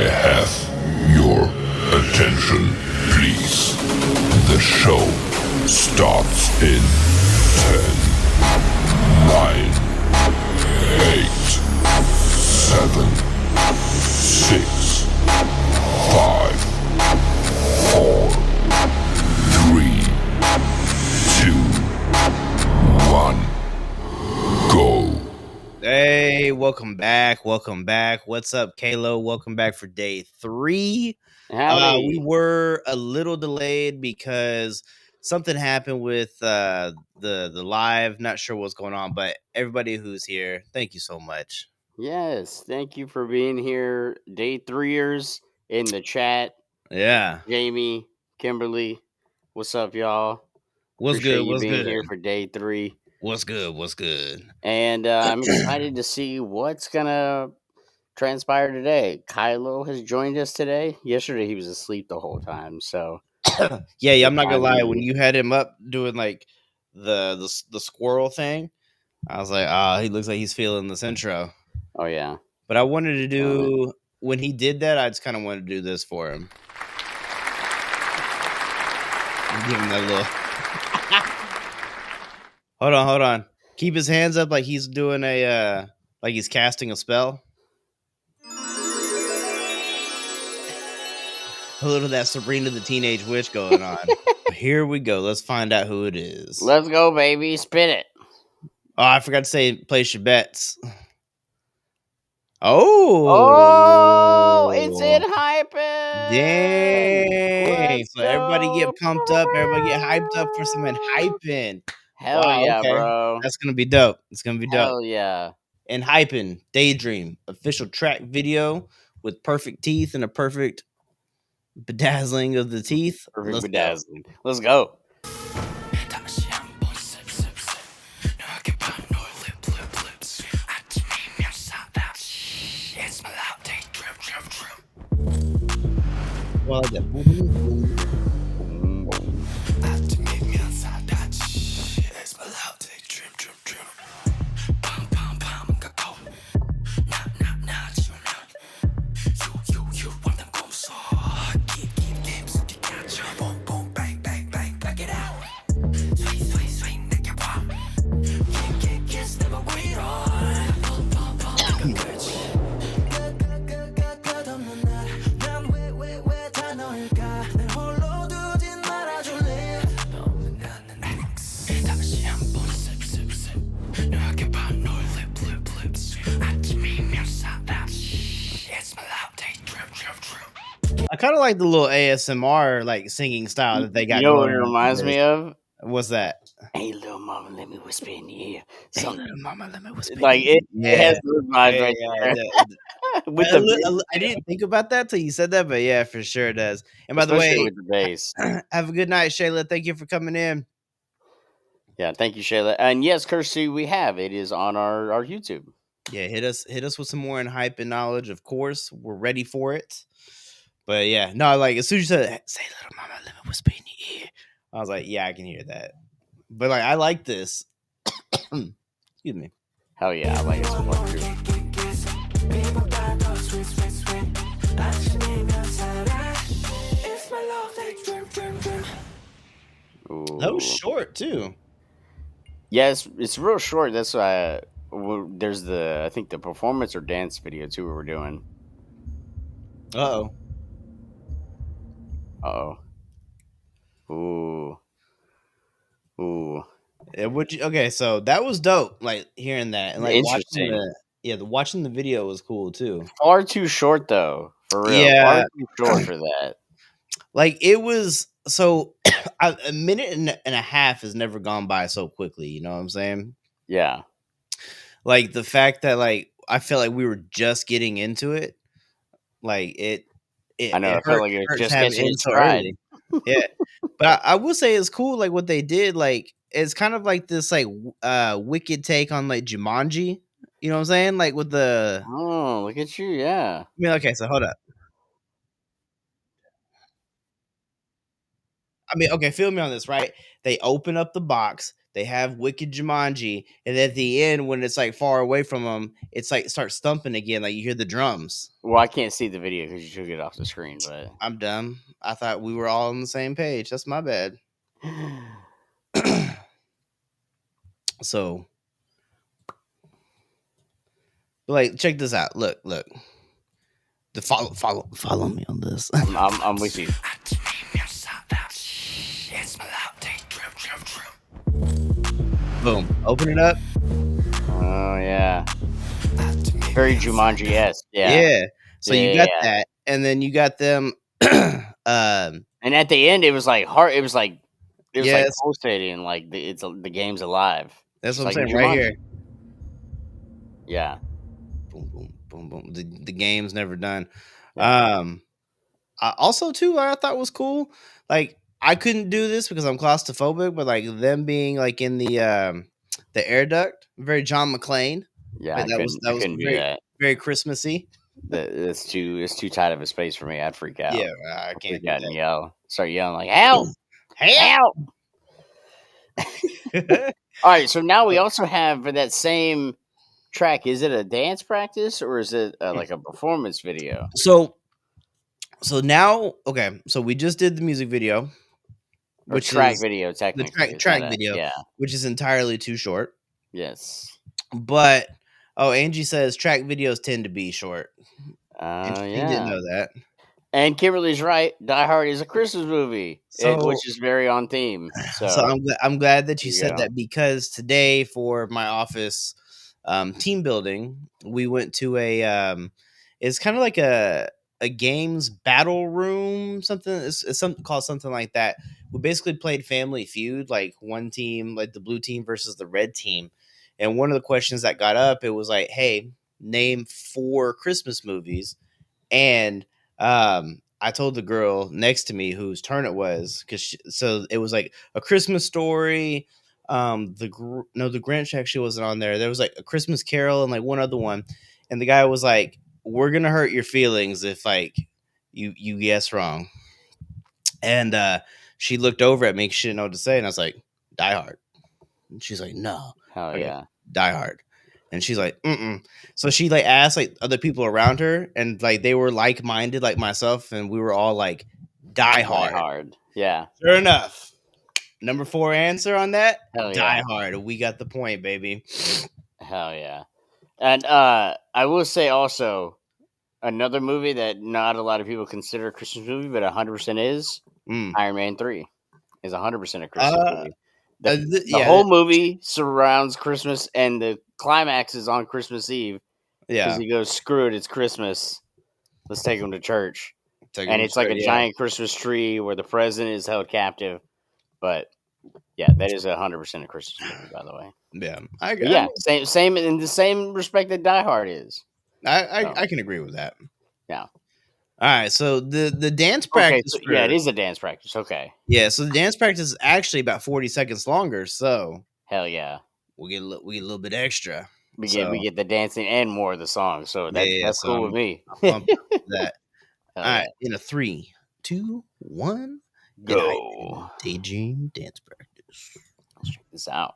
have your attention, please? The show starts in 10, 9, 8, 7, 6, 5, 4, 3, 2, 1, go. Hey, welcome back. What's up, Kalo? Welcome back for day 3. We were a little delayed because something happened with the live. Not sure what's going on, but everybody who's here, thank you so much. Yes, thank you for being here. Day 3ers in the chat. Yeah. Jamie, Kimberly, what's up, y'all? What's Appreciate good? you What's being good? here for day 3. What's good? And I'm excited to see what's going to transpire today. Kylo has joined us today. Yesterday he was asleep the whole time, so yeah, I'm not gonna lie. When you had him up doing like the squirrel thing, I was like, he looks like he's feeling this intro. Oh yeah. But I wanted to do when he did that, I just kind of wanted to do this for him. Give him that little. Hold on. Keep his hands up like he's doing like he's casting a spell. A little of that Sabrina the Teenage Witch going on. Here we go. Let's find out who it is. Let's go, baby. Spin it. Oh, I forgot to say place your bets. Oh, it's ENHYPEN. Dang. So everybody get pumped up. Everybody get hyped up for some ENHYPEN. Hell Wow, yeah, okay. bro. That's going to be dope. It's going to be dope. Hell yeah. ENHYPEN, Daydream, official track video with perfect teeth and a perfect bedazzling of the teeth. Perfect bedazzling. Let's go. Well, I kind of like the little ASMR like singing style that they got. You know what going it reminds me of? What's that? Hey, little mama, let me whisper in your ear. Hey, little mama, let me whisper. Like it has those vibes right there. With I didn't think about that till you said that, but yeah, for sure it does. And by Especially the way, with the bass. Have a good night, Shayla. Thank you for coming in. Yeah, thank you, Shayla. And yes, Kirsty, we have it is on our YouTube. Yeah, hit us with some more ENHYPEN knowledge. Of course, we're ready for it. But yeah, no, like as soon as you said, "Say, little mama, let me whisper in your ear," I was like, yeah, I can hear that. But like, I like this. Excuse me. Hell yeah, I like it so much too. Ooh. That was short too. Yes, it's real short. That's why there's I think the performance or dance video too we were doing. Uh-oh. Ooh. Okay, so that was dope. Like hearing that and like Interesting. watching the video was cool too. Far too short though, for real. Yeah, far too short for that. Like it was so a minute and a half has never gone by so quickly. You know what I'm saying? Yeah. Like the fact that like I felt like we were just getting into it. Like it I know. I felt like it was just getting its stride. Yeah, but I will say it's cool. Like what they did. Like it's kind of like this like wicked take on like Jumanji. You know what I'm saying? Like with the Oh, look at you! Yeah. I mean, okay, so hold up. I mean, okay, feel me on this, right? They open up the box, they have Wicked Jumanji, and at the end when it's like far away from them, it's like starts thumping again, like you hear the drums. Well, I can't see the video because you took it off the screen, but I'm dumb. I thought we were all on the same page. That's my bad. So, like, check this out. Look. The follow me on this. I'm with you. Boom. Open it up. Oh yeah. Very Jumanji-esque. Yeah. So you got that, and then you got them. And at the end, it was like hard. It was like pulsating, like the game's alive. That's what I'm like saying right here. Yeah. Boom, boom, boom, boom. The game's never done. Yeah. Also, too, I thought was cool. Like, I couldn't do this because I'm claustrophobic, but like them being like in the air duct, very John McClane. Yeah, like, that was very Christmassy. It's too tight of a space for me. I'd freak out. Yeah, I can't freak out and yell. Start yelling like, "Help! Help!" All right, so now we also have for that same track. Is it a dance practice or is it like a performance video? So now, okay. So we just did the music video, which track video, technically the track video, which is entirely too short. Yes, but Angie says track videos tend to be short. She didn't know that. And Kimberly's right. Die Hard is a Christmas movie, which is very on theme. So I'm glad that you said that, because today for my office team building, we went to it's kind of like a games battle room, something. It's something called something like that. We basically played Family Feud, like one team, like the blue team versus the red team. And one of the questions that got up, it was like, hey, name 4 Christmas movies. And I told the girl next to me whose turn it was, so it was like A Christmas Story. The Grinch actually wasn't on there. There was like A Christmas Carol and like one other one. And the guy was like, we're going to hurt your feelings if like you guess wrong. And she looked over at me, she didn't know what to say. And I was like, Die Hard. And she's like, no. Hell yeah. Die Hard. And she's like, mm-mm. So she like asked like other people around her, and like they were like-minded like myself, and we were all like, Die Hard. Die Hard. Yeah. Sure enough. Number 4 answer on that? Hell Die yeah. Hard. We got the point, baby. Hell yeah. And I will say also, another movie that not a lot of people consider a Christmas movie, but 100% is Iron Man 3 is 100% a Christmas movie. The whole movie surrounds Christmas, and the climax is on Christmas Eve. Yeah, because he goes, "Screw it, it's Christmas. Let's take him to church." And it's like a giant Christmas tree where the president is held captive. But yeah, that is 100% a Christmas movie, by the way. Yeah, same in the same respect that Die Hard is. I can agree with that. Yeah. All right, so the dance practice. Okay, so, it is a dance practice. Okay. Yeah, so the dance practice is actually about 40 seconds longer. So hell yeah, we get a little bit extra. We get the dancing and more of the song. So that's cool with me. That. All right, in a 3, 2, 1, go. Daydream dance practice. Let's check this out.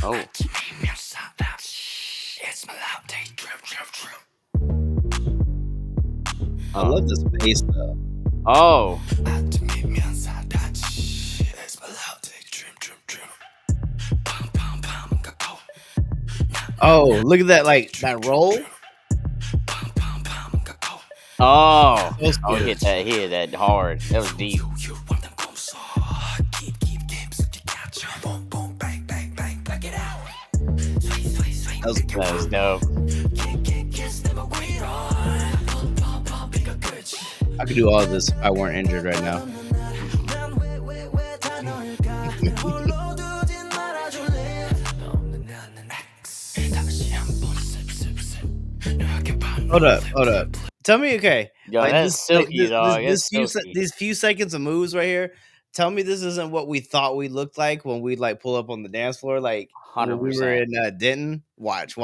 Oh. I love this bass though. Oh. Oh, look at that, like that roll. Oh, he hit that hard. That was deep. That was dope. I could do all of this if I weren't injured right now. Hold up. Tell me, okay. Yo, like that's silky, dog. These few seconds of moves right here. Tell me this isn't what we thought we looked like when we like pull up on the dance floor, like 100%. When we were in Denton. Watch.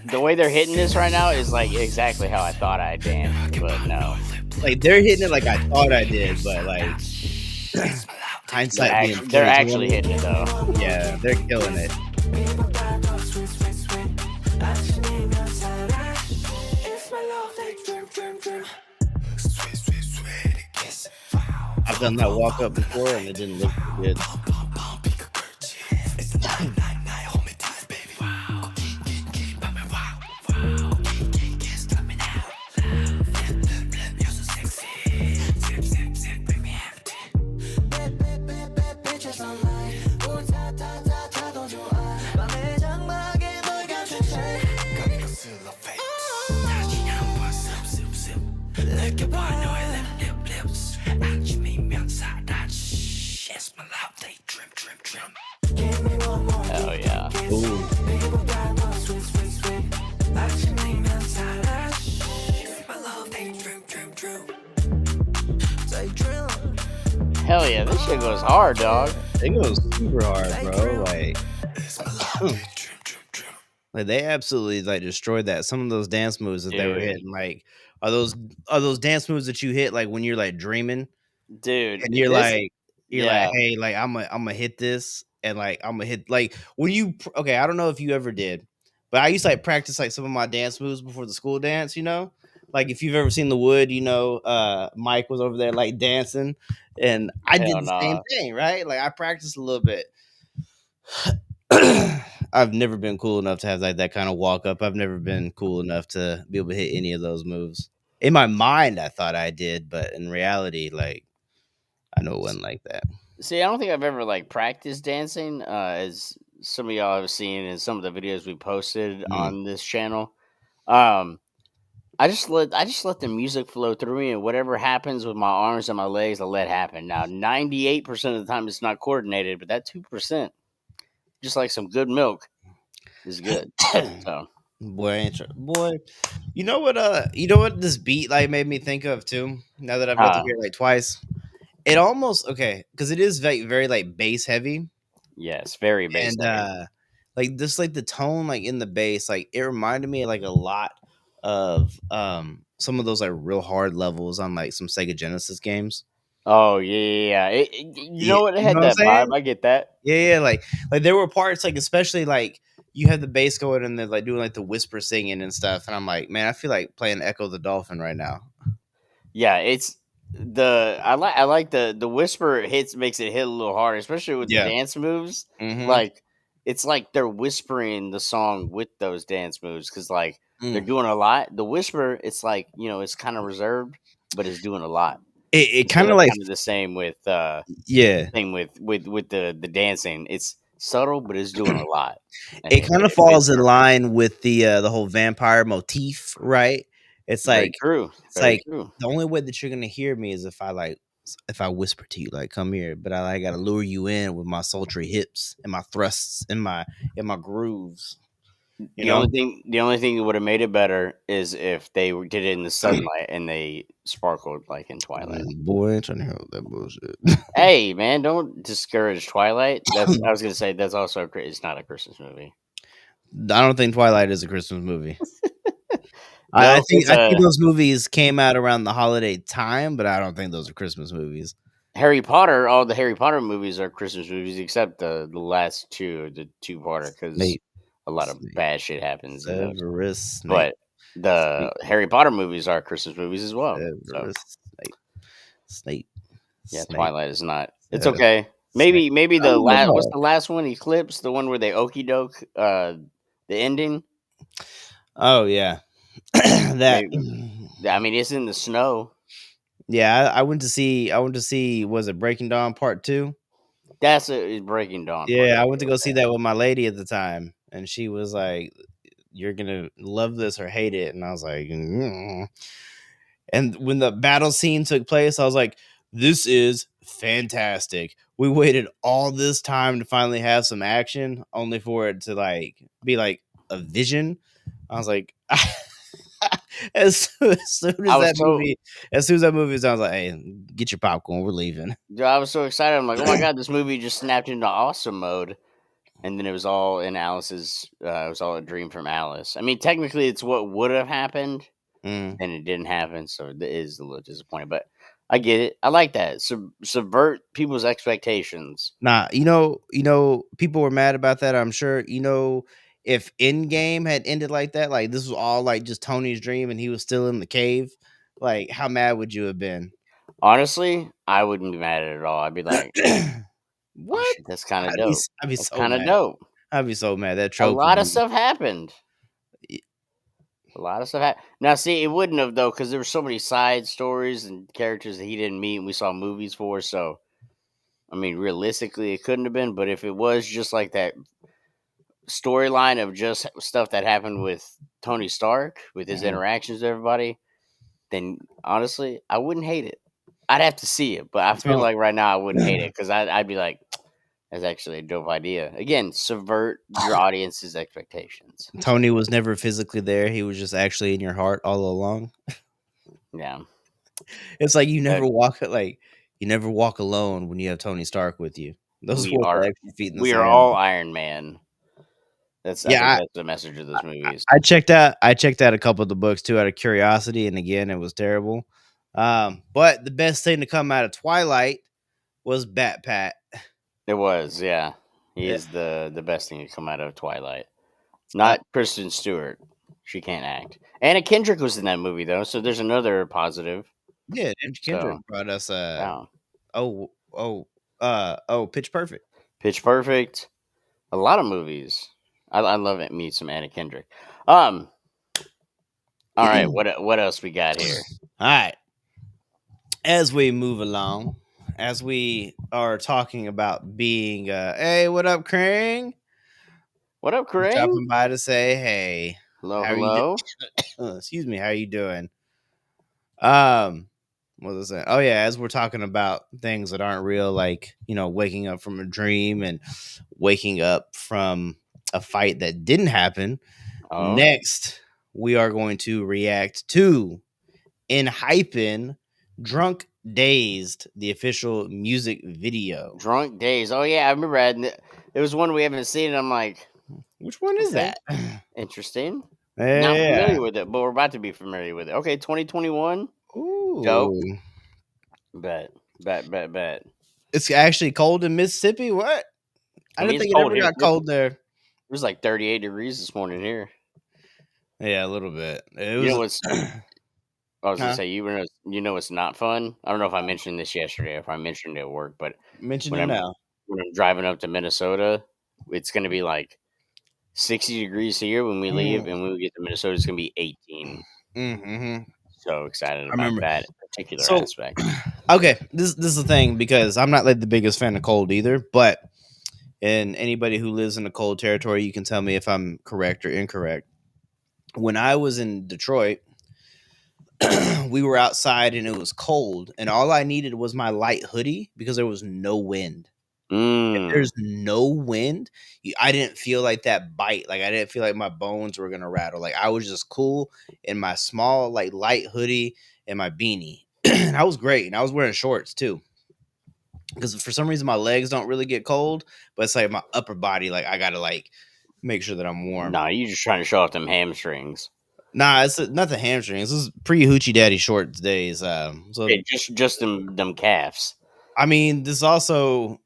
The way they're hitting this right now is like exactly how I thought I'd dance, but no. Like they're hitting it like I thought I did, but like Hindsight being They're actually 2020. hitting it though. Yeah, they're killing it. I've done that walk up before and it didn't look good. Oh yeah. Ooh. Hell yeah, this shit goes hard, dog. It goes super hard, bro. Like they absolutely like destroyed that. Some of those dance moves that they were hitting, like are those dance moves that you hit like when you're like dreaming, Dude, and you're this like yeah. hey, like I'm gonna hit this, and like I'm gonna hit like when you okay. I don't know if you ever did, but I used to like practice like some of my dance moves before the school dance. You know, like if you've ever seen The Wood, you know, Mike was over there like dancing, and I did Hell the same nah. thing, right? Like I practiced a little bit. I've never been cool enough to have like that kind of walk up. I've never been cool enough to be able to hit any of those moves. In my mind, I thought I did, but in reality, like I know it wasn't like that. See, I don't think I've ever like practiced dancing, as some of y'all have seen in some of the videos we posted Mm. on this channel. Um, I just let the music flow through me, and whatever happens with my arms and my legs, I let happen. Now, 98% of the time, it's not coordinated, but that 2%, just like some good milk, is good. So, Boy, you know what? You know what this beat like made me think of too. Now that I've got to hear it like twice, it almost okay because it is very like bass heavy. yes, very bass And heavy. like this like the tone like in the bass like it reminded me like a lot of some of those like real hard levels on like some Sega Genesis games. Oh yeah. You Yeah, know what? It you know had what I'm that vibe. saying? I get that. Yeah, like there were parts like especially like you had the bass going and they're like doing like the whisper singing and stuff, and I'm like, man, I feel like playing Echo the Dolphin right now. Yeah, it's I like the whisper hits makes it hit a little harder, especially with the Yeah. dance moves. Mm-hmm. Like it's like they're whispering the song with those dance moves because like they're Mm. doing a lot. The whisper, it's like it's kind of reserved, but it's doing a lot. It So kind of that's like kind of the same with yeah. the dancing. It's subtle, but it's doing a lot, and It kind of it fits falls in perfect. line with the whole vampire motif, right? It's Very like true. it's Very like true. the only way that you're gonna hear me is if I whisper to you like come here, but I gotta lure you in with my sultry hips and my thrusts and my grooves, you know. The only thing that would have made it better is if they did it in the sunlight and they sparkled like in Twilight. Boy, ain't trying to hear that bullshit. Hey man, don't discourage Twilight. I was gonna say that's also it's not a Christmas movie. I don't think Twilight is a Christmas movie. I No, think it's I think a those movies came out around the holiday time, but I don't think those are Christmas movies. Harry Potter. All the Harry Potter movies are Christmas movies except the last two, the two-parter, because Snape, a lot of Snape, bad shit happens in those. Severus Snape, But the Snape, Harry Potter movies are Christmas movies as well. So Severus Snape, Snape, yeah, Snape. Twilight is not. It's Severus okay. Snape. Maybe I the don't last. What's know. the last one? Eclipse, the one where they okey doke. The ending. Oh yeah, that. Maybe. I mean, it's in the snow. Yeah, I went to see. I went to see. Was it Breaking Dawn Part Two? That's it's Breaking Dawn part Yeah, I went to two. go see that with my lady at the time, and she was like, "You're gonna love this or hate it," and I was like, "Mm." And when the battle scene took place, I was like, "This is fantastic." We waited all this time to finally have some action, only for it to like be like a vision. I was like, as soon as I was that so movie, as soon as that movie was done, I was like, "Hey, get your popcorn, we're leaving." I was so excited. I'm like, oh my god, this movie just snapped into awesome mode. And then it was all in Alice's. It was all a dream from Alice. I mean, technically, it's what would have happened, Mm. and it didn't happen, so it is a little disappointing. But I get it. I like that. Subvert people's expectations. Nah, you know, people were mad about that. I'm sure. You know, if Endgame had ended like that, like this was all like just Tony's dream, and he was still in the cave, like how mad would you have been? Honestly, I wouldn't be mad at it all. I'd be like, oh What? shit, that's kind of I'd be dope. I'd be That's so kind of mad. dope. I'd be so mad. That A trope would lot of be. stuff happened. A lot of stuff happened. Now, see, it wouldn't have though, because there were so many side stories and characters that he didn't meet, and we saw movies for. So, I mean, realistically, it couldn't have been. But if it was just like that storyline of just stuff that happened with Tony Stark, with his interactions with everybody, then honestly, I wouldn't hate it. I'd have to see it, but I feel like right now I wouldn't hate it because I'd be like, that's actually a dope idea. Again, subvert your audience's expectations. Tony was never physically there. He was just actually in your heart all along. Yeah. It's like you never walk alone when you have Tony Stark with you. Those we were the are extra feet in the we are sand. all Iron Man. I think Yeah, that's the message of those movies. I checked out a couple of the books too out of curiosity, and again, it was terrible. But the best thing to come out of Twilight was Bat Pat. It was, yeah. He Yeah. is the best thing to come out of Twilight. Uh, Not Kristen Stewart. She can't act. Anna Kendrick was in that movie though, so there's another positive. Yeah, Kendrick So, brought us yeah. Pitch Perfect. Pitch Perfect. A lot of movies. I love it. Me some Anna Kendrick. All right. What else we got here? All right. As we move along, as we are talking about being, hey, what up, Krang? What up, Krang? Stopping by to say, hey, Hello, how hello. are you? Excuse me, how are you doing? What was that? Oh yeah, as we're talking about things that aren't real, like waking up from a dream and waking up from a fight that didn't happen. Oh. Next, we are going to react to ENHYPEN Drunk-Dazed, the official music video. Drunk-Dazed. Oh yeah, I remember. It was one we haven't seen. And I'm like, which one is that? Interesting. Yeah. Not familiar with it, but we're about to be familiar with it. Okay, 2021. Ooh. Dope. Bet. It's actually cold in Mississippi. What? I didn't think it ever got cold there. It was like 38 degrees this morning here. Yeah, a little bit. You know what's? I was gonna say you know it's not fun. I don't know if I mentioned this yesterday, if I mentioned it at work, but mention it now. When I'm driving up to Minnesota, it's gonna be like 60 degrees here when we leave, and when we get to Minnesota, it's gonna be 18. Mm-hmm. So excited about that particular aspect. Okay, this is the thing, because I'm not like the biggest fan of cold either, but and anybody who lives in a cold territory, you can tell me if I'm correct or incorrect. When I was in Detroit, we were outside and it was cold, and all I needed was my light hoodie because there was no wind. If there's no wind, I didn't feel like that bite. Like I didn't feel like my bones were gonna rattle. Like I was just cool in my small, like light hoodie and my beanie. And I was great. And I was wearing shorts too. Because for some reason my legs don't really get cold, but it's like my upper body, like I gotta like make sure that I'm warm. Nah, you just trying to show off them hamstrings. Nah, it's not the hamstrings. This is pre-Hoochie Daddy Shorts days. So hey, just them calves. I mean, this also,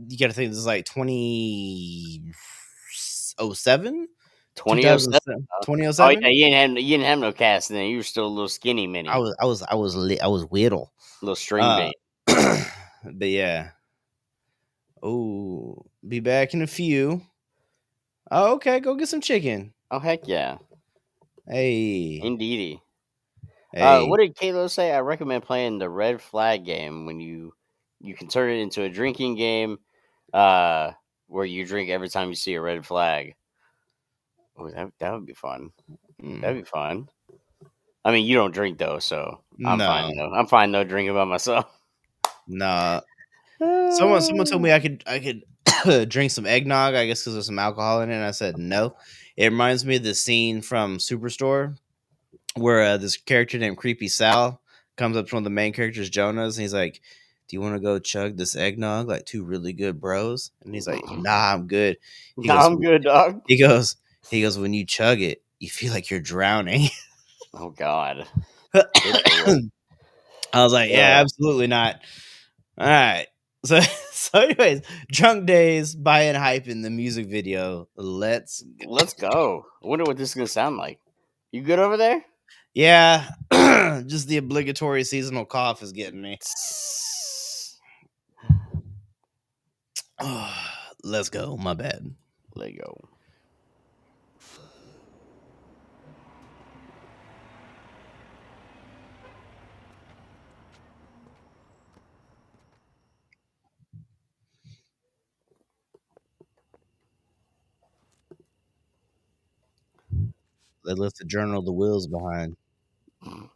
you got to think this is like 2007? 2007? 2007? Oh yeah, you didn't have no calves then. You were still a little skinny mini. I was little. Little string bait. But yeah. Oh, be back in a few. Oh, okay, go get some chicken. Oh heck yeah. Hey. Indeedy. Hey. What did Kalo say? I recommend playing the red flag game when you can turn it into a drinking game where you drink every time you see a red flag. Oh, that would be fun. That'd be fun. I mean, you don't drink though, so I'm fine though. I'm fine though drinking by myself. Nah. Someone told me I could drink some eggnog, I guess because there's some alcohol in it, and I said no. It reminds me of the scene from Superstore where this character named Creepy Sal comes up to one of the main characters, Jonas, and he's like, "Do you want to go chug this eggnog like two really good bros?" And he's like, "Nah, I'm good." I'm good, dog. He goes, when you chug it, you feel like you're drowning. Oh God. I was like, yeah, absolutely not. All right. So anyways, Drunk-Dazed by ENHYPEN, the music video. Let's go. I wonder what this is gonna sound like. You good over there? Yeah. Just the obligatory seasonal cough is getting me. Let's go. My bad. Let go. They left the journal the wheels behind. Oh,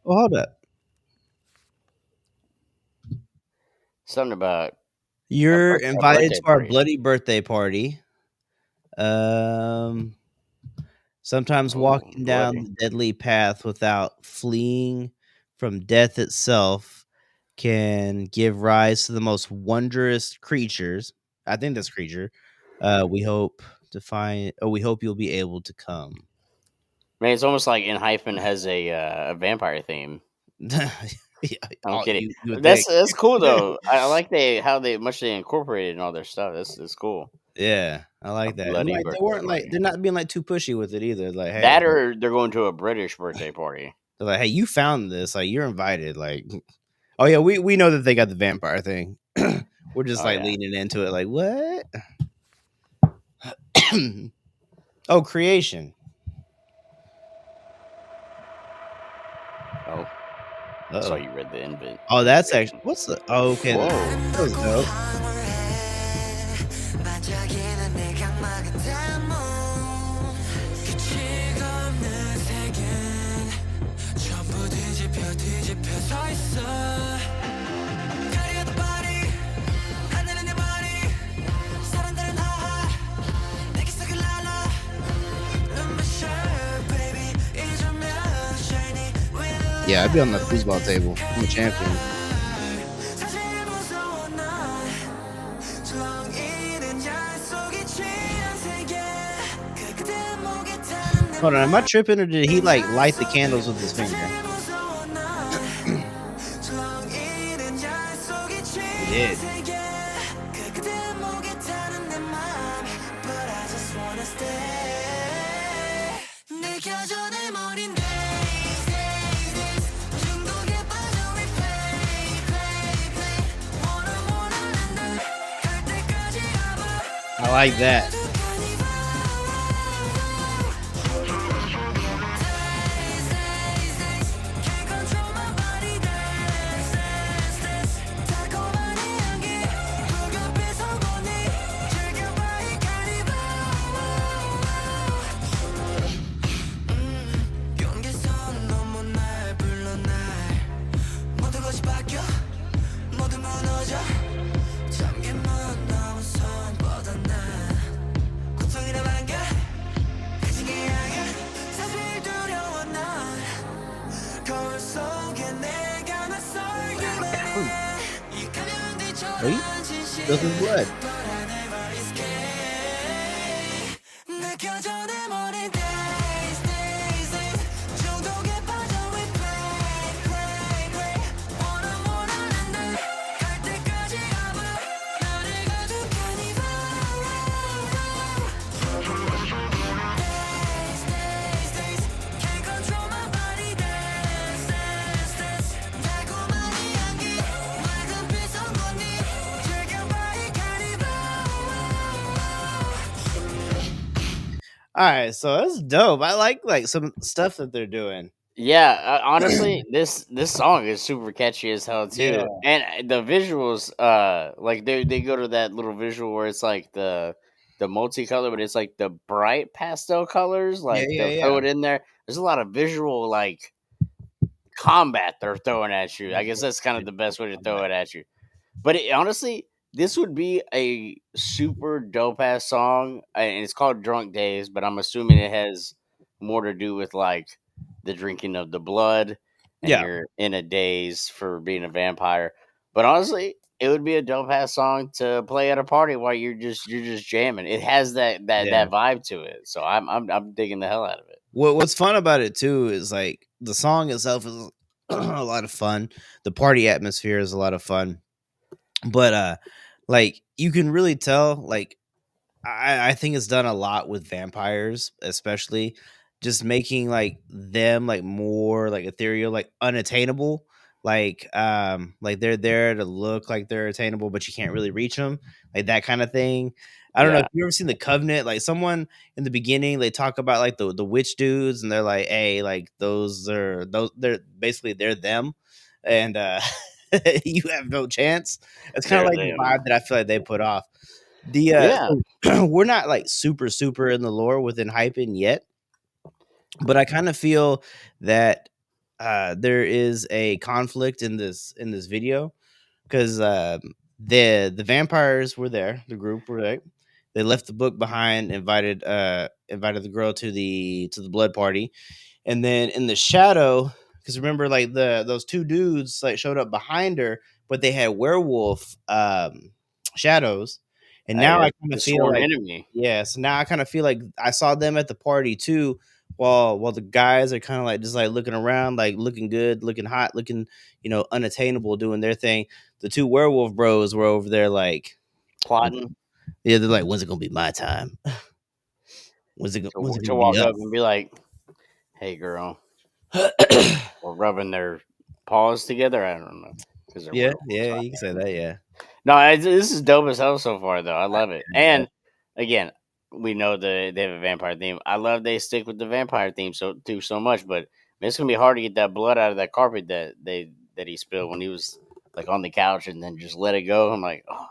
hold up. Something about you're invited to our bloody birthday party. Sometimes walking down the deadly path without fleeing from death itself can give rise to the most wondrous creatures. I think that's creature. We hope to find. Oh, we hope you'll be able to come. Man, it's almost like ENHYPEN has a vampire theme. Yeah, I'm kidding. That's cool though. I like they incorporated in all their stuff. That's cool. Yeah, I like that. And like they weren't like they're not being like too pushy with it either. Like, hey, that or they're going to a British birthday party. They're like, hey, you found this. Like, you're invited. Like, oh yeah, we know that they got the vampire thing. We're just leaning into it. Like, what? Oh, creation. Oh. That's why you read the invent. Oh, that's actually what's the okay. That was dope. Yeah, I'd be on the foosball table. I'm a champion. Hold on, am I tripping or did he like light the candles with his finger? He did. I like that. Spilled his blood. All right, so that's dope. I like some stuff that they're doing. Yeah, honestly, this song is super catchy as hell too, Yeah. and the visuals, like they go to that little visual where it's like the multicolor, but it's like the bright pastel colors, like they'll throw it in there. There's a lot of visual like combat they're throwing at you. I guess that's kind of the best way to throw it at you. But honestly, this would be a super dope ass song, and it's called Drunk-Dazed, but I'm assuming it has more to do with like the drinking of the blood, and you're in a daze for being a vampire. But honestly, it would be a dope ass song to play at a party while you're just jamming. It has that vibe to it, so I'm digging the hell out of it. What's fun about it too is like the song itself is a lot of fun. The party atmosphere is a lot of fun, but like you can really tell, like I think it's done a lot with vampires, especially just making like them like more like ethereal, like unattainable. Like they're there to look like they're attainable, but you can't really reach them, like that kind of thing. I don't know if you ever seen The Covenant. Like someone in the beginning, they talk about like the witch dudes, and they're like, "Hey, like they're basically they're them," and you have no chance. It's kind of like the vibe that I feel like they put off. So we're not like super in the lore with ENHYPEN yet, but I kind of feel that there is a conflict in this video, because the vampires were there, the group were there. They left the book behind, invited the girl to the blood party, and then in the shadow, because remember, like those two dudes like showed up behind her, but they had werewolf shadows. And now I kind of feel like, so now I kind of feel like I saw them at the party too, while the guys are kind of like just like looking around, like looking good, looking hot, looking, unattainable, doing their thing. The two werewolf bros were over there like plotting. Yeah, they're like, when's it gonna be my time? When's it gonna to walk up and be like, "Hey, girl," or rubbing their paws together. I don't know. Yeah, you can say that. Yeah. No, this is dope as hell so far, though. I love it. And again, we know they have a vampire theme. I love they stick with the vampire theme so much, but it's gonna be hard to get that blood out of that carpet that he spilled when he was like on the couch and then just let it go. I'm like, oh.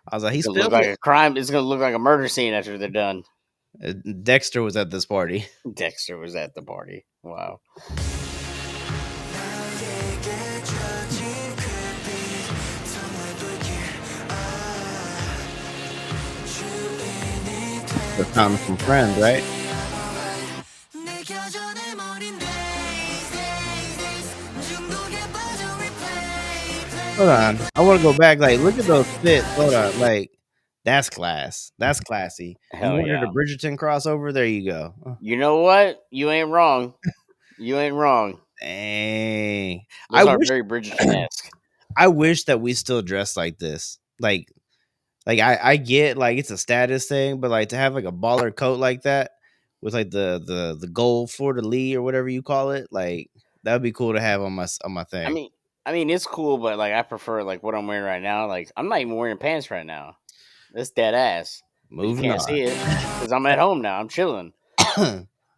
I was like, he spilled look like a crime. It's gonna look like a murder scene after they're done. Dexter was at this party. Dexter was at the party. Wow. The Thomas from Friends, right? Hold on, I want to go back. Like, look at those fits. Hold on, like that's class. That's classy. Hell you wanted a Bridgerton crossover? There you go. You know what? You ain't wrong. You ain't wrong. Dang, those are very Bridgerton-esque. I wish that we still dress like this. Like I get like it's a status thing, but like to have like a baller coat like that with like the gold fleur de lis or whatever you call it, like that would be cool to have on my thing. I mean it's cool, but like I prefer like what I'm wearing right now. Like I'm not even wearing pants right now. That's dead ass. You can't see it because I'm at home now. I'm chilling.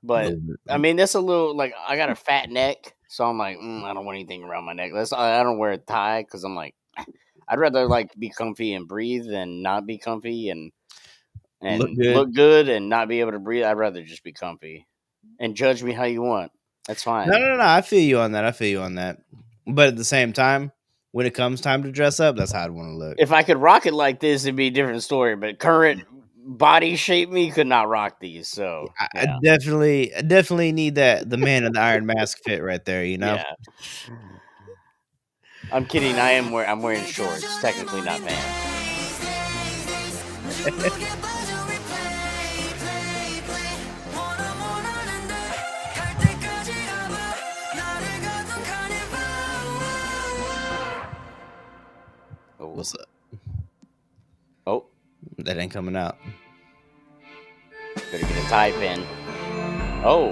But I mean, that's a little like I got a fat neck, so I'm like, I don't want anything around my neck. I don't wear a tie because I'm like, I'd rather like be comfy and breathe than not be comfy and look good and not be able to breathe. I'd rather just be comfy and judge me how you want. That's fine. No. I feel you on that. But at the same time, when it comes time to dress up, that's how I'd want to look. If I could rock it like this, it'd be a different story. But current body shape me could not rock these. So I definitely need the man in the iron mask fit right there. Yeah. I'm kidding. I'm wearing shorts. Technically not pants. What's up? Oh, that ain't coming out. Better get a tie pin. Oh.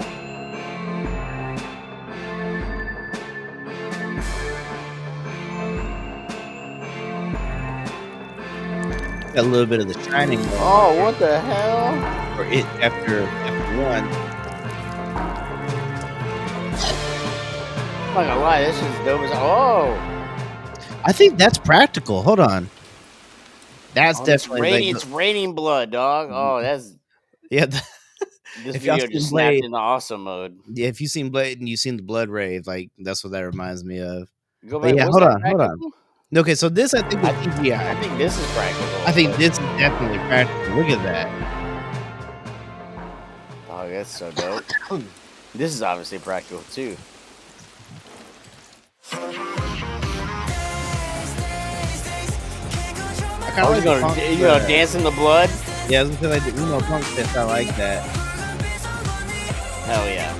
Got a little bit of The Shining. Oh, what the hell? Or it after one. I'm not gonna lie, this is dope as I think that's practical. Hold on. That's definitely it's raining blood, dog. Oh, that's this video just snapped into awesome mode. Yeah, if you've seen Blade and you've seen the blood rave, like that's what that reminds me of. Go back. Yeah, hold on. Okay, so this I think is CGI. I think this is practical. I think this is definitely practical. Look at that. Oh, that's so dope. This is obviously practical too. You gonna dance in the blood? Yeah, I was gonna feel like the emo punk fest. I like that. Hell yeah.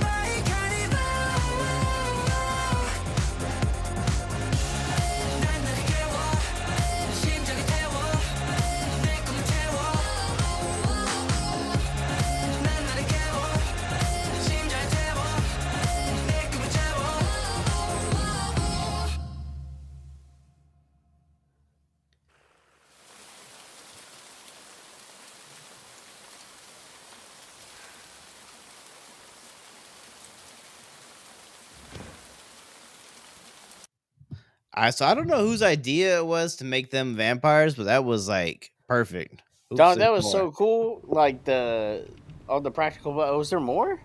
So I don't know whose idea it was to make them vampires, but that was like perfect. Dog, that was so cool. Like all the practical. Was there more?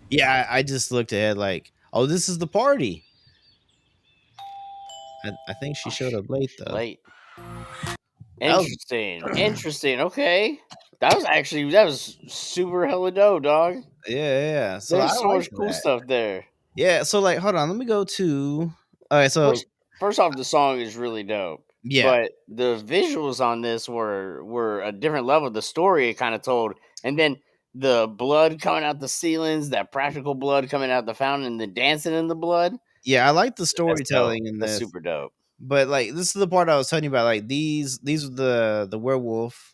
Yeah, I just looked ahead like, oh, this is the party. I think she showed up late though. Late. Interesting. Interesting. Okay. That was super hella dope, dog. Yeah. So there's so much cool stuff there. Yeah. So like, hold on, let me go to. All right. So first off, the song is really dope. Yeah. But the visuals on this were a different level. The story it kind of told, and then the blood coming out the ceilings, that practical blood coming out the fountain, and the dancing in the blood. Yeah, I like the storytelling in this. That's super dope. But like, this is the part I was telling you about. Like these are the werewolf,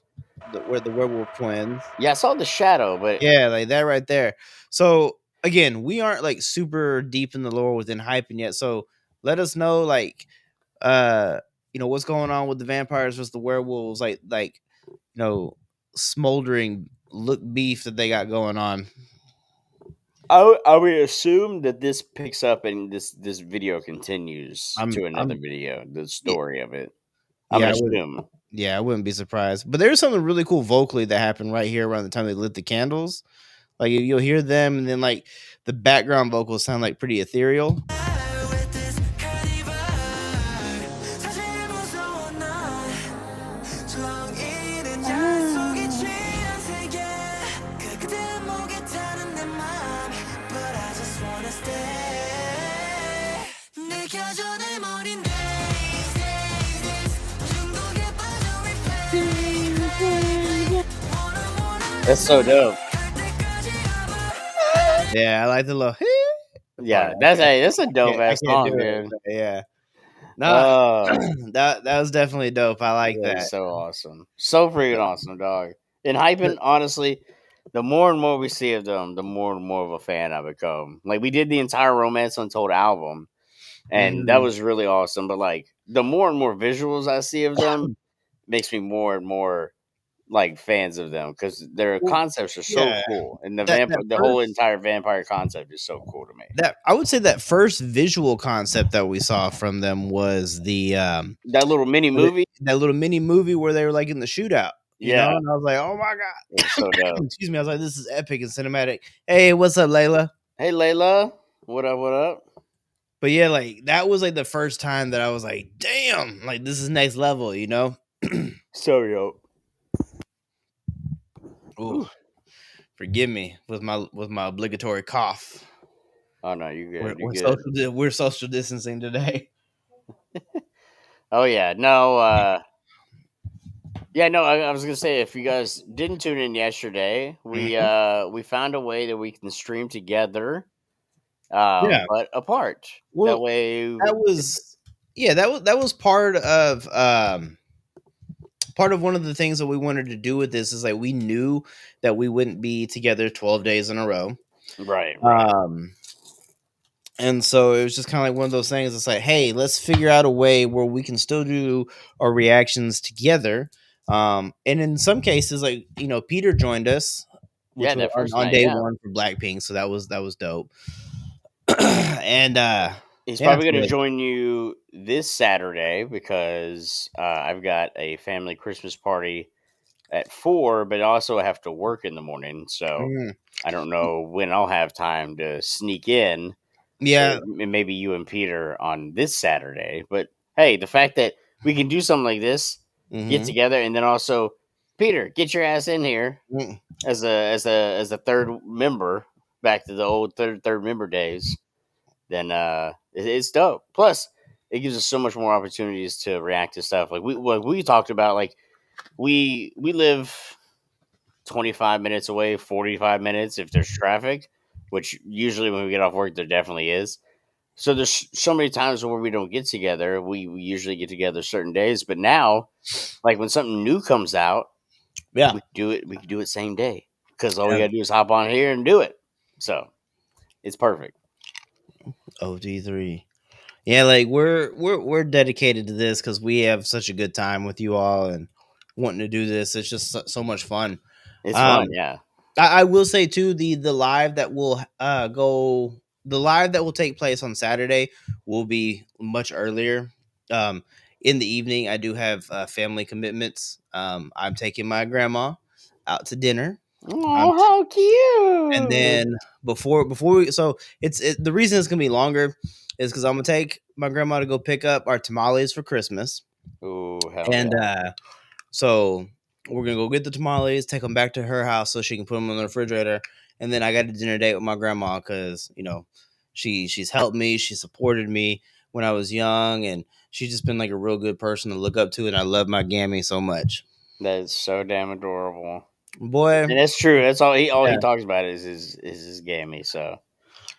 the werewolf twins. Yeah, I saw the shadow, but yeah, like that right there. So again, we aren't like super deep in the lore within ENHYPEN yet. So let us know, like, what's going on with the vampires versus the werewolves, like smoldering look beef that they got going on. I would assume that this picks up and this video continues to another video, the story of it. I wouldn't be surprised. But there's something really cool vocally that happened right here around the time they lit the candles. Like you'll hear them, and then like the background vocals sound like pretty ethereal. That's so dope. Yeah, I like the little. Yeah, that's a dope ass song, dude. Yeah. No, that was definitely dope. I like that. So awesome. So freaking awesome, dog. ENHYPEN, honestly, the more and more we see of them, the more and more of a fan I become. Like, we did the entire Romance Untold album, and that was really awesome. But, like, the more and more visuals I see of them makes me more and more, like, fans of them, because their concepts are so cool. And the whole entire vampire concept is so cool to me. That I would say that first visual concept that we saw from them was the that little mini movie. That little mini movie where they were like in the shootout. You know? And I was like, oh my god. It's so dope. Excuse me. I was like, this is epic and cinematic. Hey, what's up, Layla? Hey, Layla. What up, what up? But yeah, like that was like the first time that I was like, damn, like this is next level, you know? So dope. Ooh. Forgive me with my obligatory cough. Oh no, you good. We're social distancing today. Oh yeah, no. Yeah, no. I was gonna say, if you guys didn't tune in yesterday, we found a way that we can stream together, but apart. Well, that way, that was part of one of the things that we wanted to do with this is like we knew that we wouldn't be together 12 days in a row. Right. And so it was just kind of like one of those things. It's like, hey, let's figure out a way where we can still do our reactions together. And in some cases, like, Peter joined us, which was on day one for Blackpink. So that was dope. And he's probably going to join you this Saturday because I've got a family Christmas party at 4, but also I have to work in the morning. So I don't know when I'll have time to sneak in. Yeah. So maybe you and Peter on this Saturday. But hey, the fact that we can do something like this, get together, and then also, Peter, get your ass in here as a third member, back to the old third member days. Then it's dope. Plus, it gives us so much more opportunities to react to stuff. Like we talked about, like we live 25 minutes away, 45 minutes if there's traffic, which usually when we get off work, there definitely is. So there's so many times where we don't get together. We usually get together certain days, but now, like when something new comes out, we can do it same day because all we gotta do is hop on here and do it. So it's perfect. OD3. Yeah, like we're dedicated to this because we have such a good time with you all and wanting to do this. It's just so much fun. It's fun, yeah. I will say too, the live that will take place on Saturday will be much earlier In the evening, I do have family commitments. I'm taking my grandma out to dinner. Oh, how And cute! then before we, so the reason it's gonna be longer is because I'm gonna take my grandma to go pick up our tamales for Christmas, Oh, hell and yeah! so we're gonna go get the tamales, take them back to her house so she can put them in the refrigerator, and then I got a dinner date with my grandma because she's helped me, she supported me when I was young, and she's just been like a real good person to look up to, and I love my Gammy so much. That is so damn adorable. Boy, And that's true. That's all he yeah, talks about is his gammy. So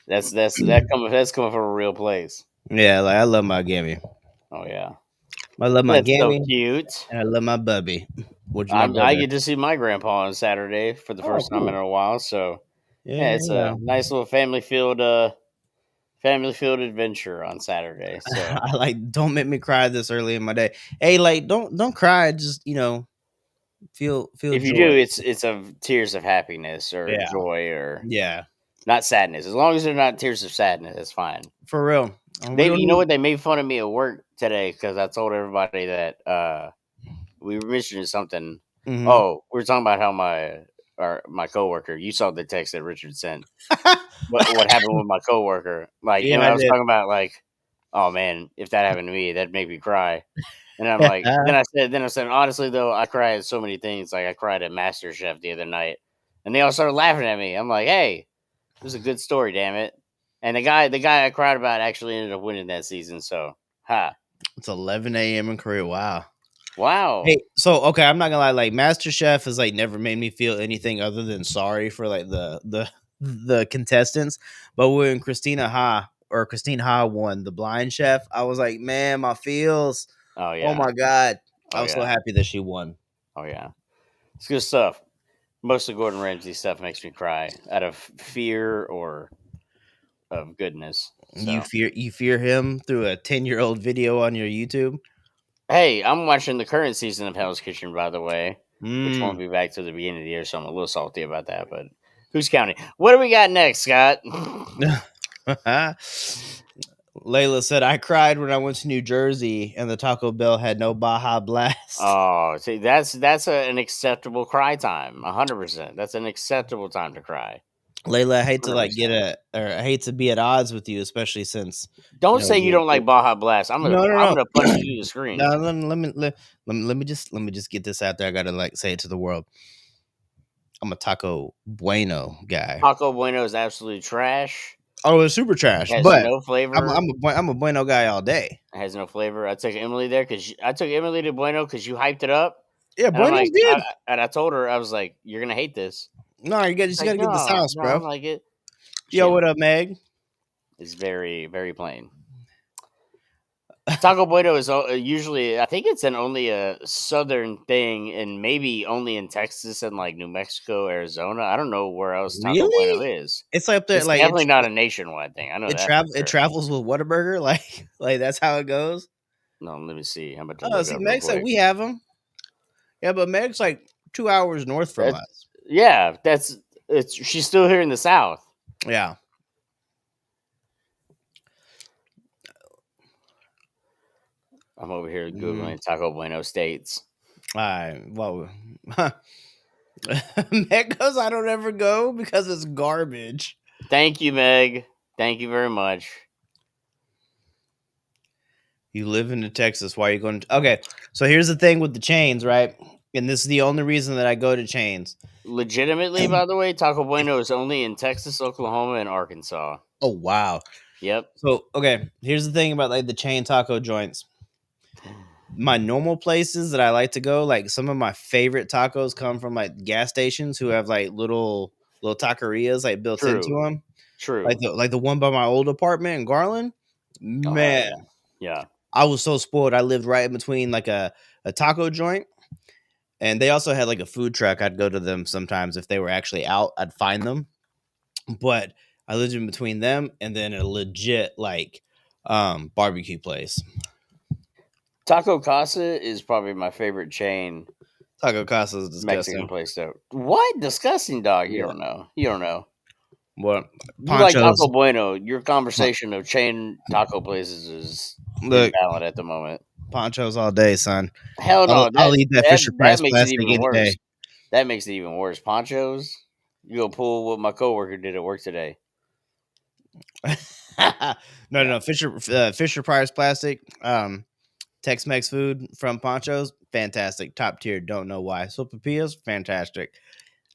that's coming from a real place. yeah, like I love my Gammy. Oh yeah, I love my that's so Gammy, cute. and I love my Bubby, which is my I brother. get to see my grandpa on Saturday for the Oh, first time in cool. a while. So yeah, Yeah, it's yeah. a nice little family field adventure on Saturday. So I like don't make me cry this early in my day. Hey, like don't cry. Just feel if you do, joy. it's of tears of happiness or Yeah, joy or yeah, not sadness. As long as they're not tears of sadness, that's fine. for real. We They, don't you know need. what? They made fun of me at work today because I told everybody that we were mentioning something. Mm-hmm. Oh, we were talking about how my coworker. You saw the text that Richard sent. What happened with my coworker? Like, and Yeah, I I was did. talking about like, oh man, if that happened to me, that'd make me cry. And I'm like, then I said, honestly though, I cry at so many things. Like I cried at MasterChef the other night, and they all started laughing at me. I'm like, hey, it was a good story, damn it. And the guy I cried about actually ended up winning that season. So, ha, It's 11 a.m. in Korea. Wow. wow, Hey, so okay, I'm not gonna lie. Like MasterChef has like never made me feel anything other than sorry for like the contestants. But when Christine Ha won the Blind Chef, I was like, man, my feels. oh Oh yeah, my god, I oh was so yeah, happy that she won. oh yeah. It's good stuff. Most of Gordon Ramsay stuff makes me cry out of fear or of goodness. You So, fear him through a 10-year-old video on your YouTube. hey, I'm watching the current season of Hell's Kitchen, by the way, which won't Mm. be back to the beginning of the year, so I'm a little salty about that. But who's counting? What do we got next, Scott? Layla said, I cried when I went to New Jersey and the Taco Bell had no Baja Blast. Oh, see, an acceptable cry time. 100%. That's an acceptable time to cry. Layla, I hate to like 100%. I hate to be at odds with you, especially since Don't say you don't like Baja Blast. no, no, I'm no. gonna punch you through the screen. No, let me just get this out there. I gotta like say it to the world. I'm a Taco Bueno guy. Taco Bueno is absolutely trash. Oh, it's super trash, Has but no flavor. I'm a Bueno guy all day. Has no flavor. I took Emily there because I took Emily to Bueno because you hyped it up, Yeah, and I'm Bueno's like, good. I told her I was like, you're gonna hate this. No, you She's just like, gotta get the no, sauce, no, I bro. don't like it. She Yo, didn't what like up, Meg? it. It's very, very plain. Taco Bueno is usually, I think it's only a southern thing, and maybe only in Texas and like New Mexico, Arizona. I don't know where else Taco Bueno Really? is. It's like up there, It's like definitely not a nationwide thing. I know that for it sure. travels with Whataburger, like that's how it goes. No, let me see. I'm about to Oh, look see, up real Meg said quick. we have them. Yeah, but Meg's like 2 hours north from That's us. yeah. It's she's still here in the South. Yeah. I'm over here Mm. googling Taco Bueno states. Well, Meg goes, I don't ever go because it's garbage. Thank you, Meg. Thank you very much. You live in Texas. Why are you going to? Okay, so here's the thing with the chains, right? And this is the only reason that I go to chains. Legitimately, by the way, Taco Bueno is only in Texas, Oklahoma, and Arkansas. Oh wow. Yep. So okay, here's the thing about like the chain taco joints. My normal places that I like to go, like some of my favorite tacos come from like gas stations who have like little taquerias like built into True. them. True. Like the one by my old apartment in Garland. Oh hell Man, yeah. Yeah. I was so spoiled. I lived right in between like a taco joint, and they also had like a food truck. I'd go to them sometimes if they were actually out. I'd find them, but I lived in between them and then a legit like barbecue place. Taco Casa is probably my favorite chain Taco Casa is Mexican disgusting. place though. What? Disgusting dog. You Yeah. don't know. You don't know. What? You like Taco Bueno. Your conversation of chain taco places is invalid at the moment. Ponchos all day, son. Hell no. I'll eat that Fisher Price makes it plastic even any worse. day. That makes it even worse. Ponchos? You go pull what my coworker did at work today. No. Fisher Price plastic. Tex-Mex food from Ponchos, fantastic, top tier. Don't know why. Sopapillas, fantastic.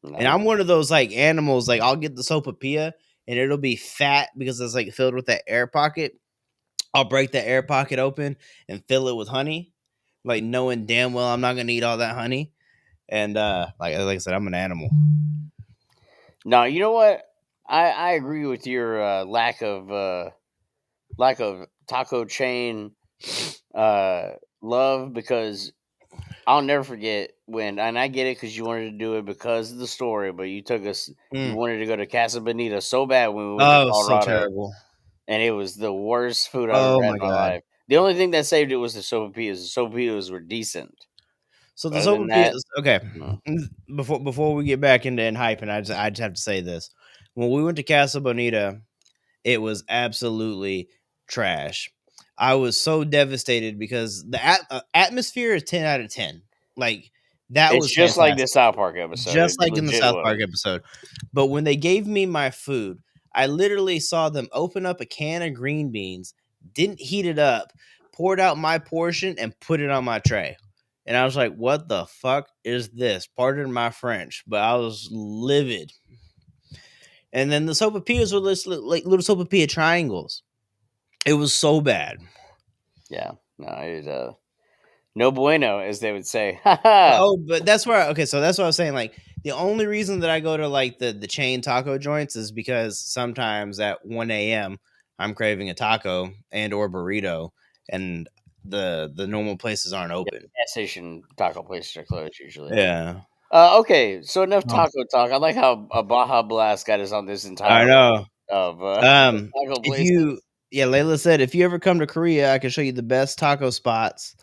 No. And I'm one of those like animals. Like I'll get the sopapilla and it'll be fat because it's like filled with that air pocket. I'll break the air pocket open and fill it with honey, like knowing damn well I'm not gonna eat all that honey. And like I said, I'm an animal. No, you know what? I agree with your lack of taco chain love, because I'll never forget when, and I get it because you wanted to do it because of the story, but you took us. You wanted to go to Casa Bonita so bad when we went to Colorado. So terrible. And it was the worst food I've ever had in my life. The only thing that saved it was the sopapillas. The sopapillas were decent. So the sopapillas, okay. Before we get back into ENHYPEN, I just have to say this: when we went to Casa Bonita, it was absolutely trash. I was so devastated because the atmosphere is 10 out of 10. Like that was just fantastic. Like the South Park episode. Just like in the South Park episode. But when they gave me my food, I literally saw them open up a can of green beans, didn't heat it up, poured out my portion, and put it on my tray. And I was like, what the fuck is this? Pardon my French, but I was livid. And then the sopapillas were like little sopapilla triangles. It was so bad. Yeah. No, it was no bueno, as they would say. But that's where so that's what I was saying. Like the only reason that I go to like the chain taco joints is because sometimes at 1 a.m. I'm craving a taco and or burrito, and the normal places aren't open. Gas station taco places are closed usually. Yeah. Okay, so enough taco talk. I like how Baja Blast got us on this entire. I know. Of taco places. Layla said if you ever come to Korea, I can show you the best taco spots.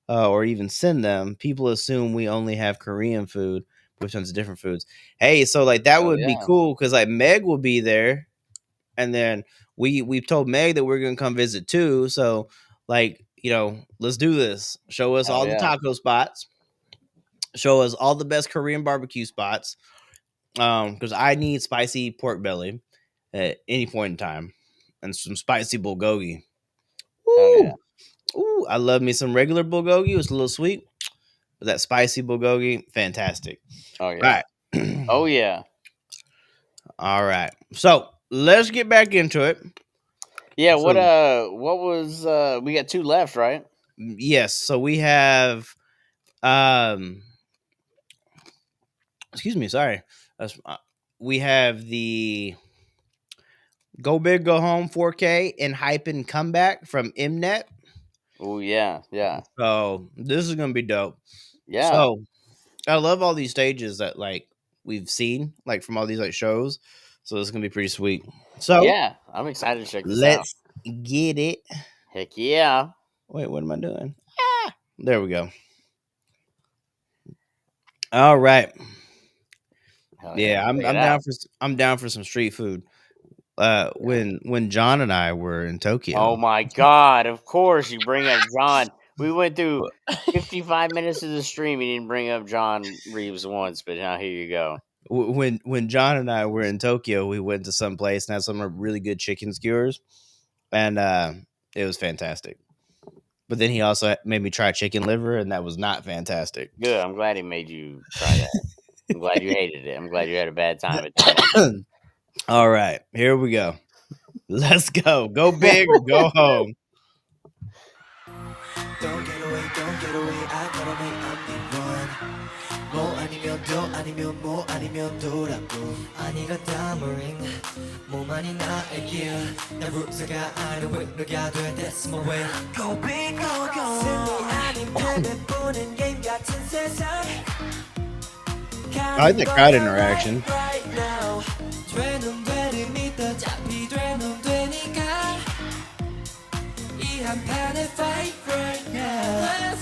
Or even send them. People assume we only have Korean food, which tons of different foods. Hey, so like that would be cool because like Meg will be there, and then we've told Meg that we're gonna come visit too. So like let's do this. Show us all the taco spots. Show us all the best Korean barbecue spots. Because I need spicy pork belly at any point in time, and some spicy bulgogi. Woo! Ooh, I love me some regular bulgogi. It's a little sweet. But that spicy bulgogi, fantastic. Oh yeah. Right. Oh yeah. All right. So let's get back into it. Yeah. What was we got 2 left, right? Yes. So we have excuse me, sorry. We have the Go Big Go Home 4K ENHYPEN comeback from Mnet. Oh yeah, yeah. So this is gonna be dope. Yeah. So I love all these stages that like we've seen like from all these like shows. So this is gonna be pretty sweet. So yeah, I'm excited to check this out. Let's get it. Heck yeah. Wait, what am I doing? There we go. All right. Yeah, I'm down for some street food. When John and I were in Tokyo. Oh my god, of course you bring up John. We went through 55 minutes of the stream. He didn't bring up John Reeves once, but now here you go. When John and I were in Tokyo, we went to some place and had some really good chicken skewers, and it was fantastic. But then he also made me try chicken liver, and that was not fantastic. Good. I'm glad he made you try that. I'm glad you hated it. I'm glad you had a bad time at that. All right, here we go. Let's go. Go big or go home. Don't get away, I gotta make up the one. 뭐 아니면 도 아니면 뭐 아니면 도라고 아니가 다머링 뭐만이 나의 길날 불사가 아는 위로가 돼 That's my way Go big, go go 승리 아닌 패배 보는 게임 같은 세상 I like the crowd interaction. Let's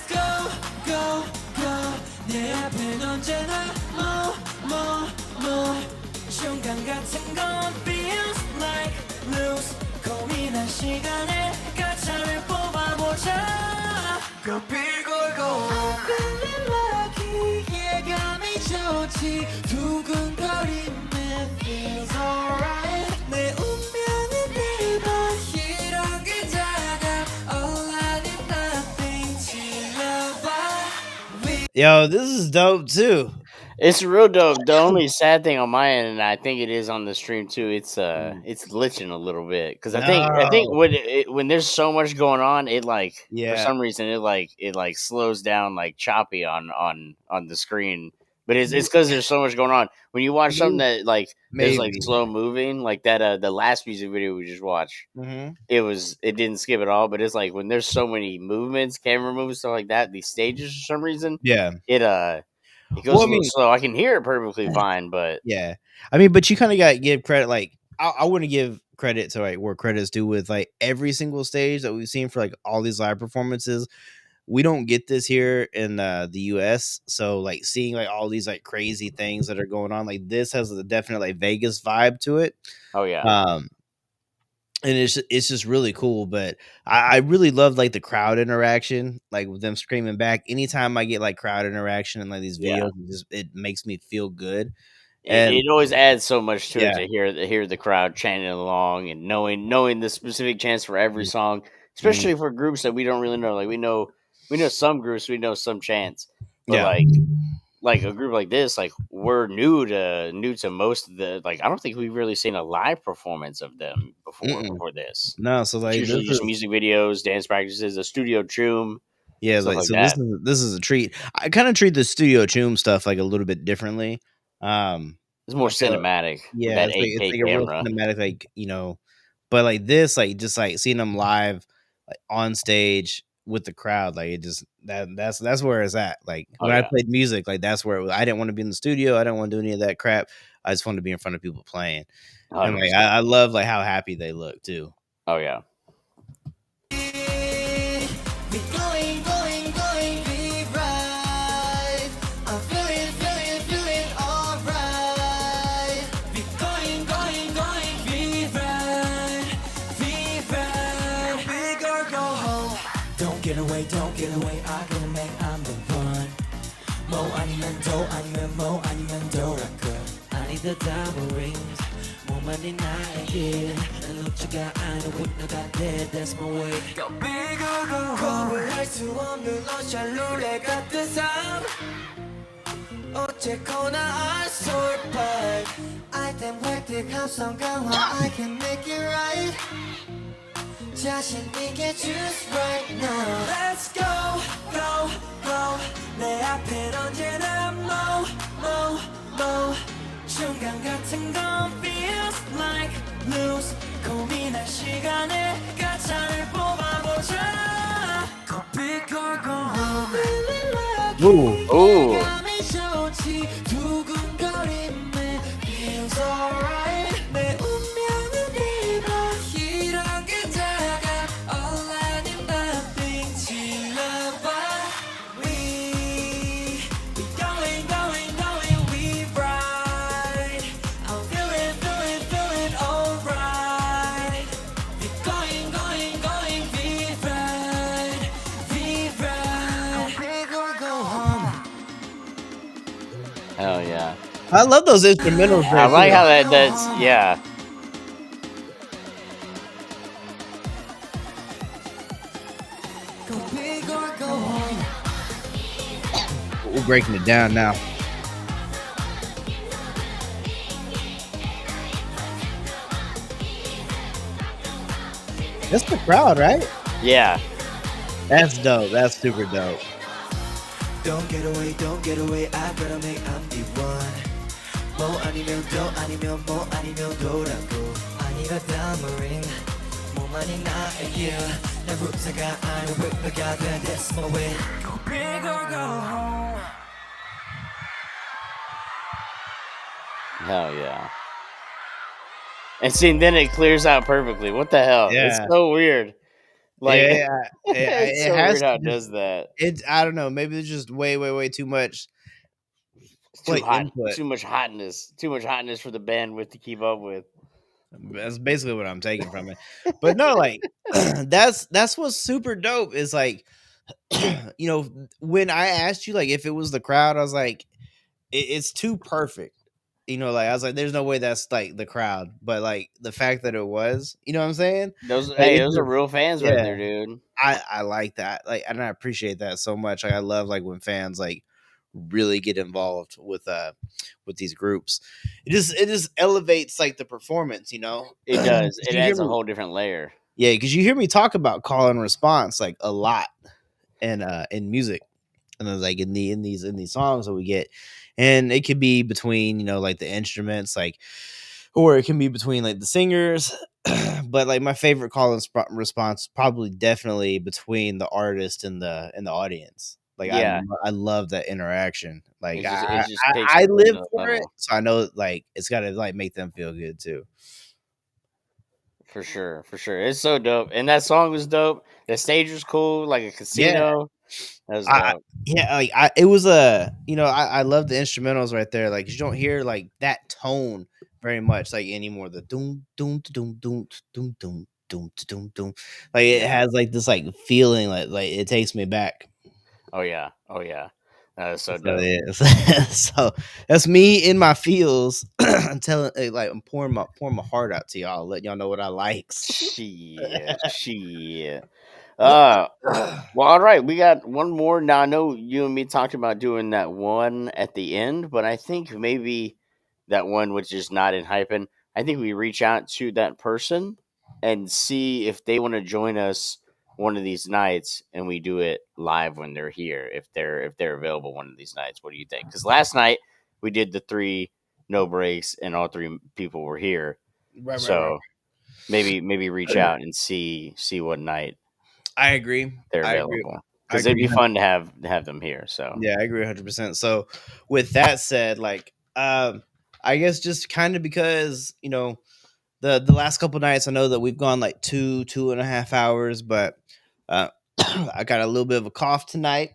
go, go, go. 내 앞엔 언제나 more. 순간 같은 건 feel Yo, this is dope too. It's real dope. The only sad thing on my end, and I think it is on the stream too, it's glitching a little bit because I think when there's so much going on, it for some reason it slows down like choppy on the screen. But it's because there's so much going on. When you watch something that there's slow moving like that, the last music video we just watched, it didn't skip at all. But it's like when there's so many movements, camera movements, stuff like that, these stages for some reason, it goes a little slow. I can hear it perfectly fine, but but you kind of got to give credit. Like, I want to give credit to where credit's due with every single stage that we've seen for all these live performances. We don't get this here in the US, so seeing all these crazy things that are going on, this has a definite Vegas vibe to it. Oh yeah. And it's just really cool, but I really love the crowd interaction, with them screaming back. Anytime I get crowd interaction in these videos, it makes me feel good. And it always adds so much to it to hear the crowd chanting along and knowing the specific chants for every song, especially for groups that we don't really know. We know some groups, we know some chants, but like a group like this, we're new to most of the I don't think we've really seen a live performance of them before this. No, so it's usually just music videos, dance practices, a studio choom. Yeah, this is a treat. I kind of treat the studio choom stuff a little bit differently. It's more cinematic. Yeah, with that it's 8K a real camera. cinematic, but this, just seeing them live, on stage with the crowd, it just that's where it's at. When I played music, that's where it was. I didn't want to be in the studio. I didn't want to do any of that crap. I just wanted to be in front of people playing. 100%. And I love how happy they look too. Oh yeah. Don't get away, I gotta make I'm the one. 뭐 아니면 도 아니면 뭐 아니면 도라고. I need the diamond rings. 뭐만이 나에게 난 놓치가 않아 with 너가 돼, that's my way. Go bigger, go home. 거부할 수 없는 러시안 룰렛 같은 삶. 어쨌거나 I survive. 아이템 획득 합성 강화, I can make it right. 자신 있게 choose right now. Let's go, go, go. 내 앞엔 언제나 mo. 중간 같은 건 feels like lose. 고민할 시간에 가차를 뽑아보자. Go big or go home. Feeling lucky. 감이 좋지. 두근거림에 feels alright. 내 운명은 네가 이런 게 Hell yeah. I love those instrumentals. I like how that's yeah. We're breaking it down now. That's the crowd, right? Yeah. That's dope. That's super dope. Don't get away, I gotta make I'm the one. 뭐 아니면 도 아니면 뭐 아니면 도라고. 아니가 다머링 뭐만이 나에게 내 루트가 아니야 with 너가 돼, that's my way. Go big or go home. Hell yeah. And see, then it clears out perfectly. What the hell? Yeah. It's so weird. It's so weird how it does that. I don't know. Maybe there's just way too much. Too hot. Too much hotness. Too much hotness for the bandwidth to keep up with. That's basically what I'm taking from it. But no, that's what's super dope. Is you know, when I asked you like if it was the crowd, I was like, it's too perfect. You know, like I was like, there's no way that's like the crowd, but like the fact that it was, you know what I'm saying? Those Like, those are real fans right there, dude. I like that, like, and I appreciate that so much. Like, I love like when fans like really get involved with these groups. It just elevates like the performance, you know. It does. It You hear adds a me- whole different layer. yeah, because you hear me talk about call and response like a lot in music, and then like in these songs that we get, and it could be between, you know, like the instruments, like, or it can be between like the singers. But like my favorite call and response probably definitely between the artist and the audience. Like, Yeah, I love that interaction. Like, it just takes I it to live another for it, level. so I know like it's got to like make them feel good too. For sure, for sure. It's so dope, and that song was dope. The stage was cool, like a Yeah, casino. That was I dope. yeah, like it was a, you know, I love the instrumentals right there. Like, you don't hear like that tone very much like anymore. The doom doom doom doom doom doom doom doom doom. Like, it Yeah. has like this like feeling like it takes me back. Oh yeah. Oh yeah. That is so So, dope. yeah. So that's me in my feels. I'm telling, like, I'm pouring my heart out to y'all, letting y'all know what I likes. Shit. Shit. Well, all right. We got one more. Now I know you and me talked about doing that one at the end, but I think maybe that one which is not in hyping. I think we reach out to that person and see if they want to join us one of these nights, and we do it live when they're here. If they're available one of these nights, what do you think? Because last night we did the 3 no breaks, and all 3 people were here. Right, So maybe reach out and see what night I agree. they're I agree. available, I because it'd agree. be fun to have them here. So Yeah, I agree 100%. So with that said, like, I guess just kind of because, you know, the last couple nights, I know that we've gone like 2.5 hours, but I got a little bit of a cough tonight.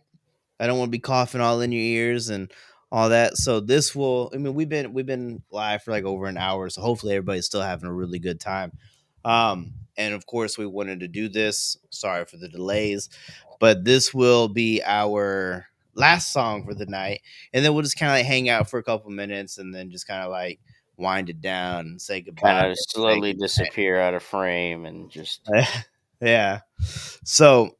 I don't want to be coughing all in your ears and all that. So this will, I mean, we've been live for like over an hour, so hopefully everybody's still having a really good time. And of course, we wanted to do this. Sorry for the delays, but this will be our last song for the night, and then we'll just kind of like hang out for a couple minutes, and then just kind of like wind it down and say kind goodbye. of slowly disappear out of frame and just. Yeah. So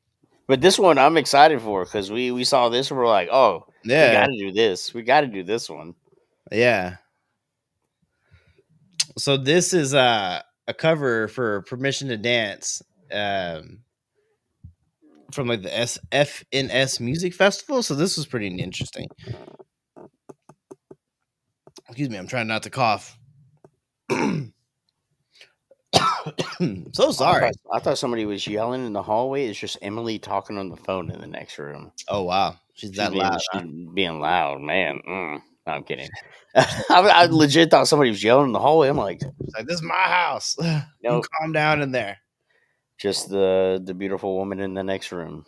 But this one I'm excited for, because we saw this and we're like, oh, we yeah, got to do this. We got to do this one. yeah. So this is a cover for Permission to Dance, um, from like the FNS Music Festival. So this was pretty interesting. Excuse me, I'm trying not to cough. So sorry. I thought somebody was yelling in the hallway. It's just Emily talking on the phone in the next room. Oh wow, she's that loud. She's being loud, man. No, I'm kidding. I legit thought somebody was yelling in the hallway. I'm like, She's like, this is my house. You nope. calm down in there. Just the beautiful woman in the next room.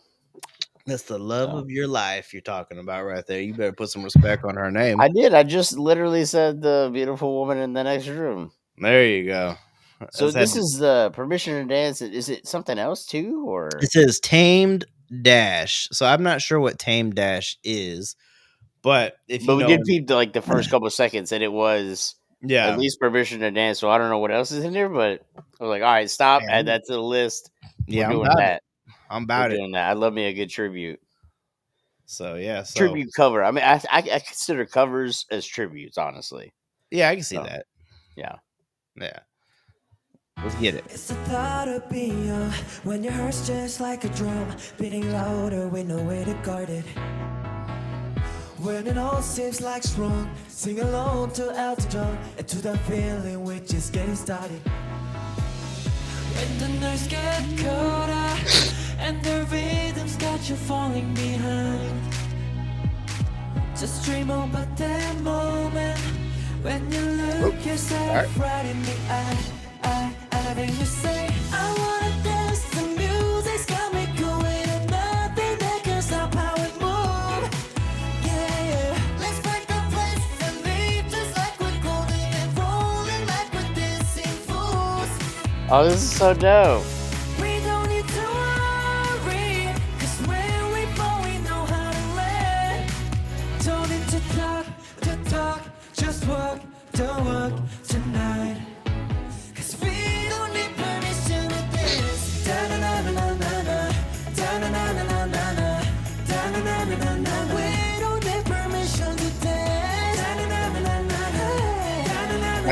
That's the love of your life you're talking about right there. You better put some respect on her name. I did. I just literally said the beautiful woman in the next room. There you go. So this is the Permission to Dance. Is it something else too, or it says Tamed-Dashed. So I'm not sure what Tamed-Dashed is, but if you we know, did peep like the first couple of seconds, and it was yeah, at least Permission to Dance. So I don't know what else is in there, but I was like, all right, stop, man, add that to the list. yeah, We're I'm doing about that. it. I'm about We're it. doing that. I love me a good tribute. So yeah, Tribute cover. I mean, I consider covers as tributes, honestly. yeah, I can see that. Yeah. Let's get it. It's the thought of being young when your heart's just like a drum, beating louder with no way to guard it. When it all seems like it's wrong, sing along to Elton John and to that feeling we're just getting started. When the nerves get colder and the rhythm's got you falling behind, just dream about that moment when you look yourself right in the eye. And then you say, I wanna dance, the music's got me going, and nothing that can stop how we move. Yeah, let's break the place and leave just like we're golden and rolling like we're dancing fools. Oh, this is so dope. We don't need to worry, 'cause when we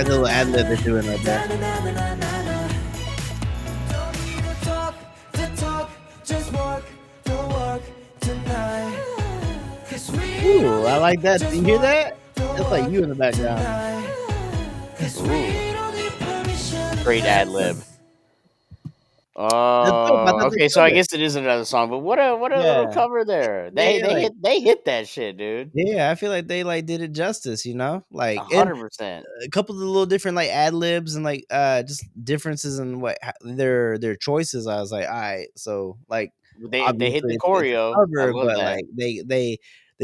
like the little ad lib they're doing right there. Ooh, I like that. You hear that? That's like you in the background. Ooh. Great ad lib. Oh, okay. So I guess it is another song, but what a little cover there. They hit that shit, dude. Yeah, I feel like they like did it justice, you know, like 100%. A couple of the little different like ad libs and like just differences in what their choices. I was like, all right, so like they hit the it's choreo, cover, but that. like they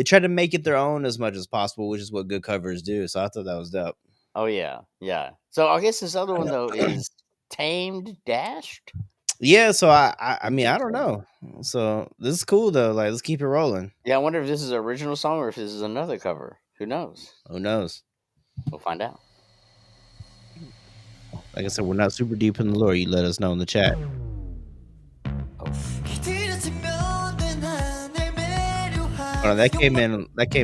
try to make it their own as much as possible, which is what good covers do. So I thought that was dope. Oh yeah, yeah. So I guess this other one though is Tamed-Dashed. Yeah, so I mean I don't know. So this is cool though. Like let's keep it rolling. Yeah, I wonder if this is an original song or if this is another cover. Who knows? Who knows? We'll find out. Like I said, we're not super deep in the lore. You let us know in the chat. Oh, that came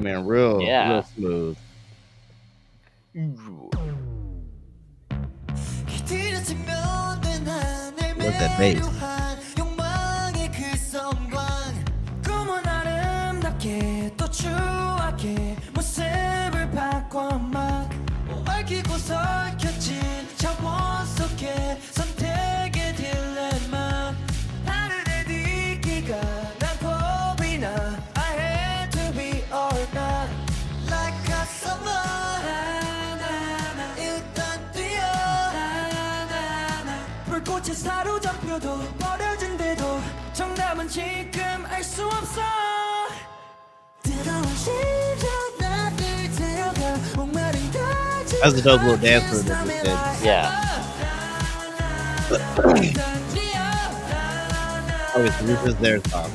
in real smooth. What's that bass? That's a dope little dance move that they did. Yeah. Oh, it's this is their song.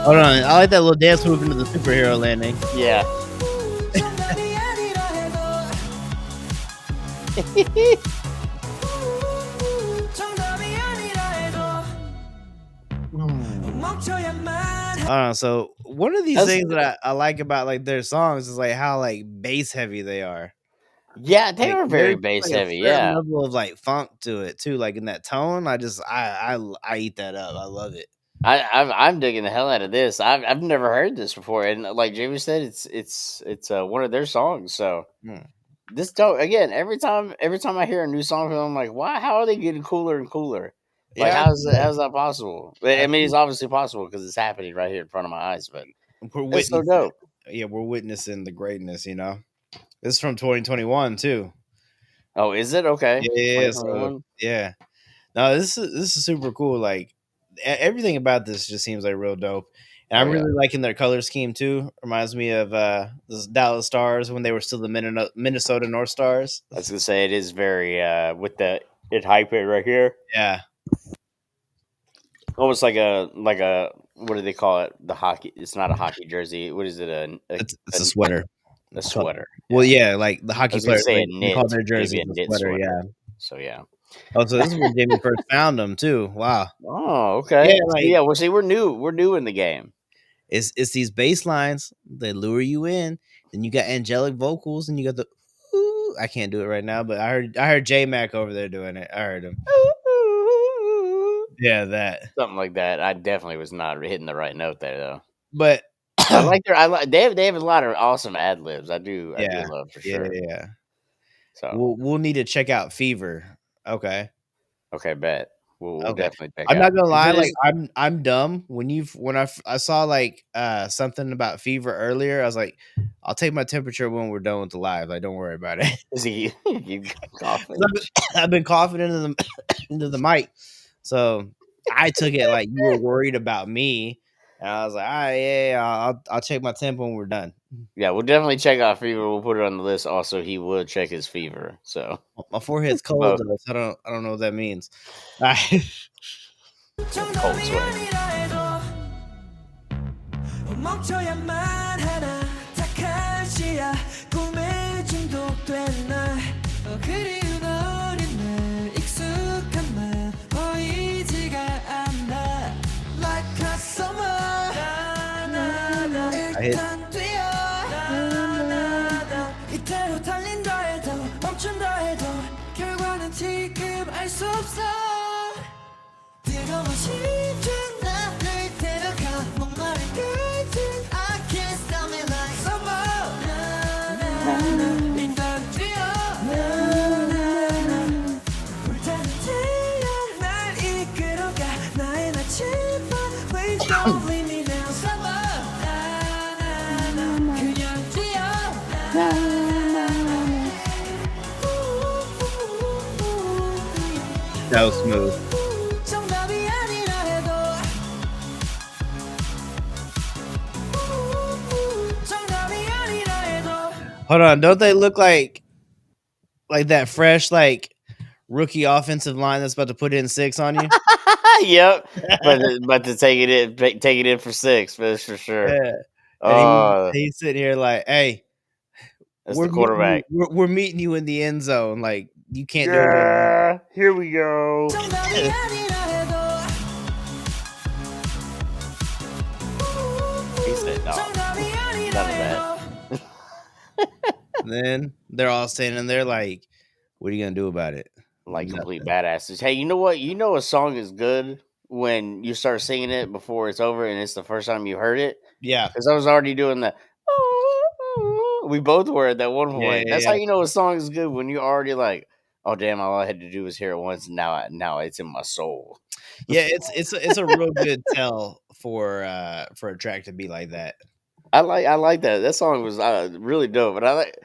Hold on, I like that little dance move into the superhero landing. Yeah. So one of these things that I like about like their songs is like how like bass heavy they are. Yeah, they like, are very bass heavy. Yeah, level of like funk to it too. Like in that tone, I eat that up. I love it. I'm digging the hell out of this. I've never heard this before, and like Jamie said, it's one of their songs. So this dope again. Every time I hear a new song from them, I'm like, why? How are they getting cooler and cooler? Like how's that possible? I mean, it's obviously possible because it's happening right here in front of my eyes. But it's so dope. Yeah, we're witnessing the greatness. You know, this is from 2021 too. Oh, is it okay? Yeah, so, yeah. No, this is super cool. Like everything about this just seems like real dope. And I'm really liking their color scheme too. Reminds me of the Dallas Stars when they were still the Minnesota North Stars. I was gonna say it is very with the ENHYPEN right here. Yeah, almost like a what do they call it? The hockey. It's not a hockey jersey. What is it? It's a sweater. A sweater. Well, yeah, like the hockey players they call their jersey a knit sweater. Yeah. So yeah. Oh, so this is where Jamie first found them too. Wow. Oh, okay. Yeah, well, see, we're new in the game. It's these bass lines that lure you in. Then you got angelic vocals, and you got the. Ooh, I can't do it right now, but I heard J Mac over there doing it. I heard him. Yeah, that something like that. I definitely was not hitting the right note there though. But they have a lot of awesome ad libs. I do love for sure. Yeah. So we'll need to check out Fever. Okay, bet. We'll definitely check I'm not gonna lie, like I'm dumb. When I saw like something about Fever earlier, I was like, I'll take my temperature when we're done with the live. Like, don't worry about it. Is he coughing? I've been coughing into the mic, so I took it like you were worried about me, and I was like, all right, yeah, I'll check my temp when we're done. Yeah, we'll definitely check out Fever. We'll put it on the list. Also, he will check his fever. So my forehead's cold, though, so I don't know what that means. Cold sweat. 끝이야 꿈에 중독된 날 그리운 어린 날 익숙한 말 보이지가 않아 Like a summer 일단 뛰어 이대로 달린다 해도 멈춘다 해도 결과는 지금 알 수 없어 뜨거운 심장 나를 데려가 목마른 끝은 I can't stop me like summer 일단 뛰어 불타는 태양 날 이끌어가 나의 나침반 Please don't leave me now summer 그냥 뛰어 That was smooth. 정답이 아니라 해도 정답이 아니라 해도 Hold on, don't they look like that fresh rookie offensive line that's about to put in 6 on you? Yep, but to take it in for 6, that's for sure. Yeah. And he's sitting here like, hey, That's the quarterback. We're meeting you in the end zone. Like, you can't do it. Yeah, here we go. 정답이 아니라 해도 He said no. 정답이 아니라 None of that. 해도 And then they're all standing there like, what are you gonna do about it? Like complete badasses. Hey, you know what? You know a song is good when you start singing it before it's over and it's the first time you heard it? Yeah. Because I was already doing the we both were at that one point. That's how you know a song is good, when you're already like, oh damn, all I had to do was hear it once and now it's in my soul. Yeah, it's a real good tell for a track to be like that. I like that. That song was really dope, and I like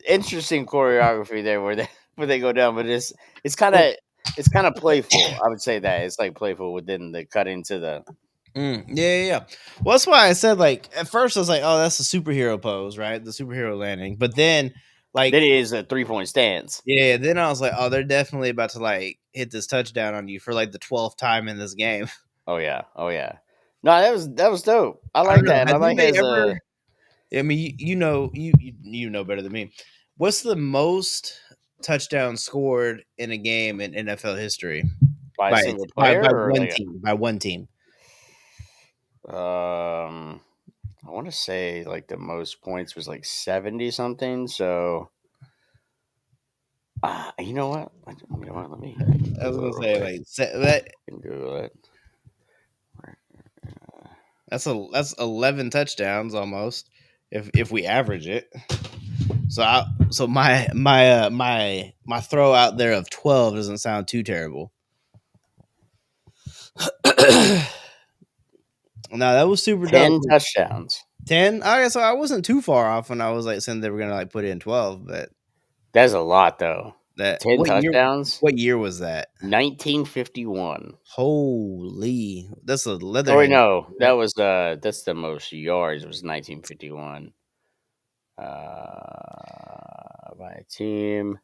interesting choreography there where they go down, but it's kind of playful. I would say that it's like playful within the cut into the. Yeah. Well, that's why I said, like, at first I was like, oh, that's a superhero pose, right? The superhero landing. But then, like, it is a 3-point stance. Yeah. Then I was like, oh, they're definitely about to like hit this touchdown on you for like the 12th time in this game. Oh yeah. No, that was dope. I like that. I like it as a. I mean, you know better than me. What's the most touchdowns scored in a game in NFL history By a single player by one team? I want to say like the most points was like 70 something. So, you know what? Let me. I was gonna say like Google it. That's 11 touchdowns almost if we average it. So my throw out there of 12 doesn't sound too terrible. No, that was super 10 dope. touchdowns. 10? Okay, so I wasn't too far off when I was like saying they were gonna like put in 12, but that's a lot though. 10 touchdowns. What year was that? 1951. Holy, that's a leather. Oh wait, no, that was that's the most yards. It was 1951. By a team.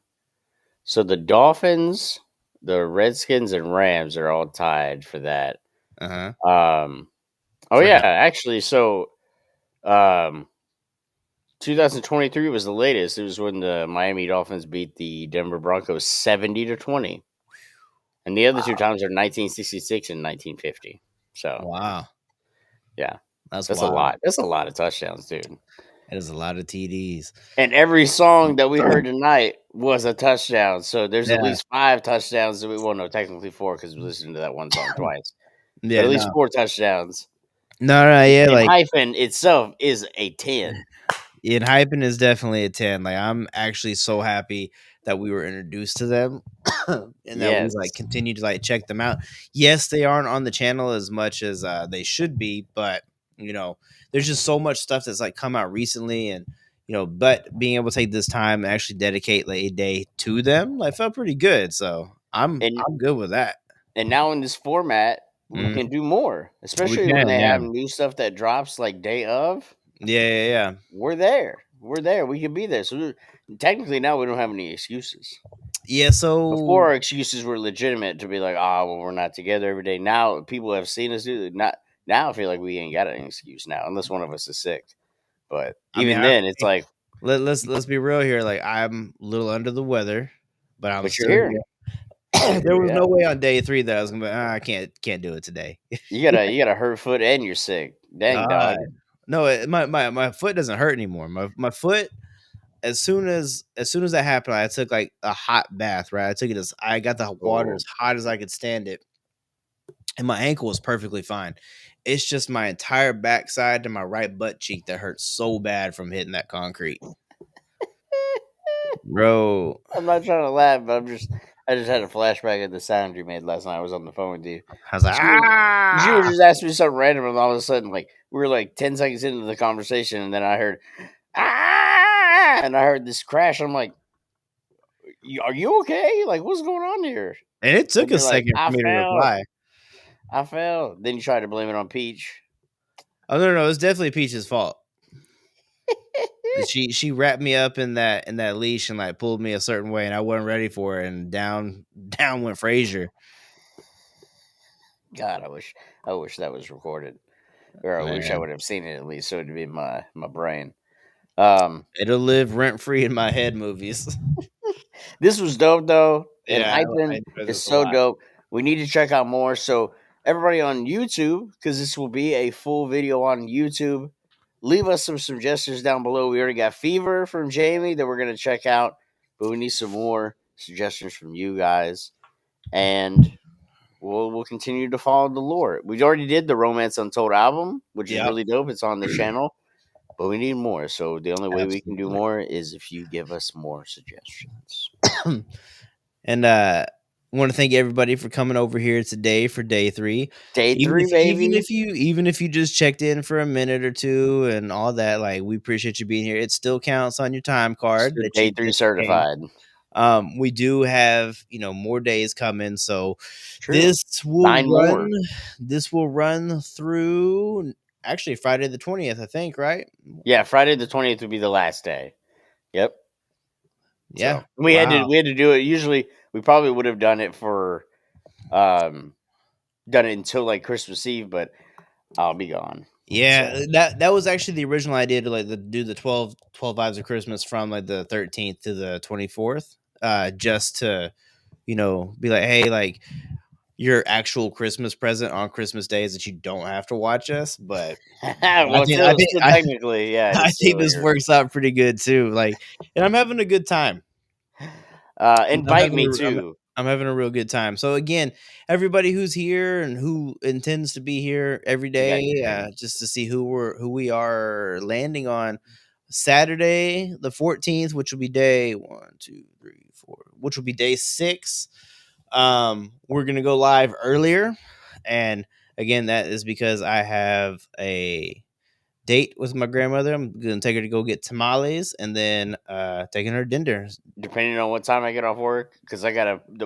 So the Dolphins, the Redskins, and Rams are all tied for that. Oh yeah, actually, so 2023 was the latest. It was when the Miami Dolphins beat the Denver Broncos 70-20. And the other two times are 1966 and 1950. So wow. Yeah. That's a lot. That's a lot of touchdowns, dude. That is a lot of TDs. And every song that we heard tonight was a touchdown. So there's at least 5 touchdowns that no, technically 4 because we listened to that one song twice. Yeah, at least 4 touchdowns. No, yeah. Like ENHYPEN itself is a 10. ENHYPEN is definitely a 10. Like, I'm actually so happy that we were introduced to them and that we like continue to like check them out. Yes, they aren't on the channel as much as they should be, but you know, there's just so much stuff that's like come out recently, and you know, but being able to take this time and actually dedicate like a day to them, like felt pretty good. So I'm good with that. And now in this format, we can do more, especially when they have new stuff that drops like day of. Yeah. We're there. We can be there. So technically now we don't have any excuses. Yeah, so before our excuses were legitimate to be like, well, we're not together every day. Now people have seen us do it. Now I feel like we ain't got an excuse now, unless one of us is sick. But even then, it's like let's be real here. Like I'm a little under the weather, but I'm but still you're here. here. There was no way on day 3 that I was gonna be. I can't do it today. You got a hurt foot and you're sick. Dang, dog. God. No, my foot doesn't hurt anymore. My foot. As soon as that happened, I took like a hot bath. Right, I got the water as hot as I could stand it, and my ankle was perfectly fine. It's just my entire backside to my right butt cheek that hurts so bad from hitting that concrete. Bro, I'm not trying to laugh, but I just had a flashback of the sound you made last night. I was on the phone with you. I was like, You were just asking me something random, and all of a sudden, like we were like 10 seconds into the conversation, and then I heard and I heard this crash. I'm like, "Are you okay? Like, what's going on here?" and it took a second for me to reply. I fell. Then you tried to blame it on Peach. Oh no, it was definitely Peach's fault. She wrapped me up in that leash and like pulled me a certain way, and I wasn't ready for it, and down went Frazier. God, I wish that was recorded, or I wish I would have seen it at least, so it'd be in my brain. It'll live rent free in my head movies. This was dope though, and Yeah, ENHYPEN is so dope. We need to check out more. So everybody on YouTube, because this will be a full video on YouTube, leave us some suggestions down below. We already got Fever from Jamie that we're gonna check out, but we need some more suggestions from you guys, and we'll continue to follow the lore. We already did the Romance Untold album, which is really dope. It's on the channel, but we need more. So the only way we can do more is if you give us more suggestions. And want to thank everybody for coming over here today for day 3. Day 3, baby. Even if you just checked in for a minute or two and all that, like we appreciate you being here. It still counts on your time card. That day 3 certified. We do have more days coming, so True. this will 9 run. more. This will run through actually Friday the 20th, I think, right? Yeah, Friday the 20th would be the last day. Yep. Yeah, so we had to do it. Usually, we probably would have done it for, done it until like Christmas Eve, but I'll be gone. Yeah, so. that was actually the original idea to do the 12 Vibes of Christmas from like the 13th to the 24th, just to be like, hey, like your actual Christmas present on Christmas Day is that you don't have to watch us. But well, technically, yeah, I think this works out pretty good too. Like, and I'm having a good time. Invite me too. I'm having a real good time. So again, everybody who's here and who intends to be here every day, just to see who we are landing on Saturday the 14th, which will be day 1, 2, 3, 4, which will be day 6. We're gonna go live earlier, and again, that is because I have a date with my grandmother. I'm gonna take her to go get tamales, and then taking her dinner. Depending on what time I get off work, because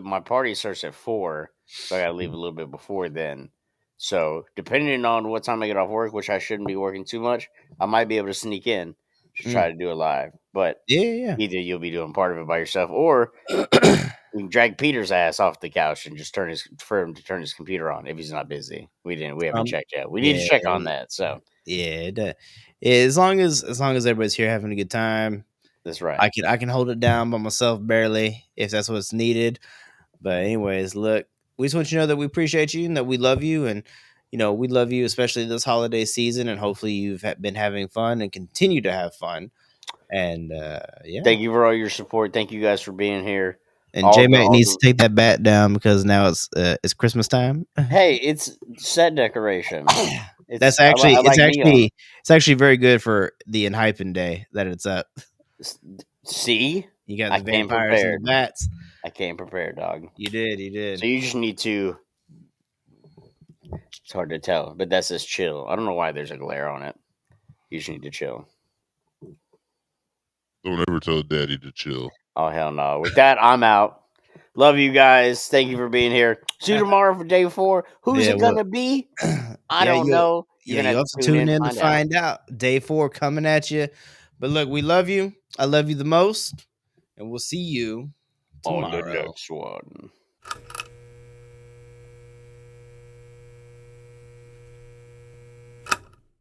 my party starts at 4, so I gotta leave a little bit before then. So depending on what time I get off work, which I shouldn't be working too much, I might be able to sneak in to try to do it live. But either you'll be doing part of it by yourself, or we can drag Peter's ass off the couch and just for him to turn his computer on if he's not busy. We haven't checked yet. We need to check on that. So as long as everybody's here having a good time, that's right. I can hold it down by myself barely if that's what's needed. But anyways, look, we just want you to know that we appreciate you and that we love you, and we love you especially this holiday season, and hopefully you've been having fun and continue to have fun. And thank you for all your support. Thank you guys for being here. And J-Mac needs to take that bat down because now it's Christmas time. Hey, it's set decoration. It's actually very good for the ENHYPEN day that it's up. See, you got the vampires and the bats. I came prepared, dog. You did. So you just need to. It's hard to tell, but that says chill. I don't know why there's a glare on it. You just need to chill. Don't ever tell Daddy to chill. Oh, hell no. With that, I'm out. Love you guys. Thank you for being here. See you tomorrow for day 4. Who's it going to be? I don't know. You're going to have to tune in to find out. Day 4 coming at you. But look, we love you. I love you the most. And we'll see you tomorrow. On the next one.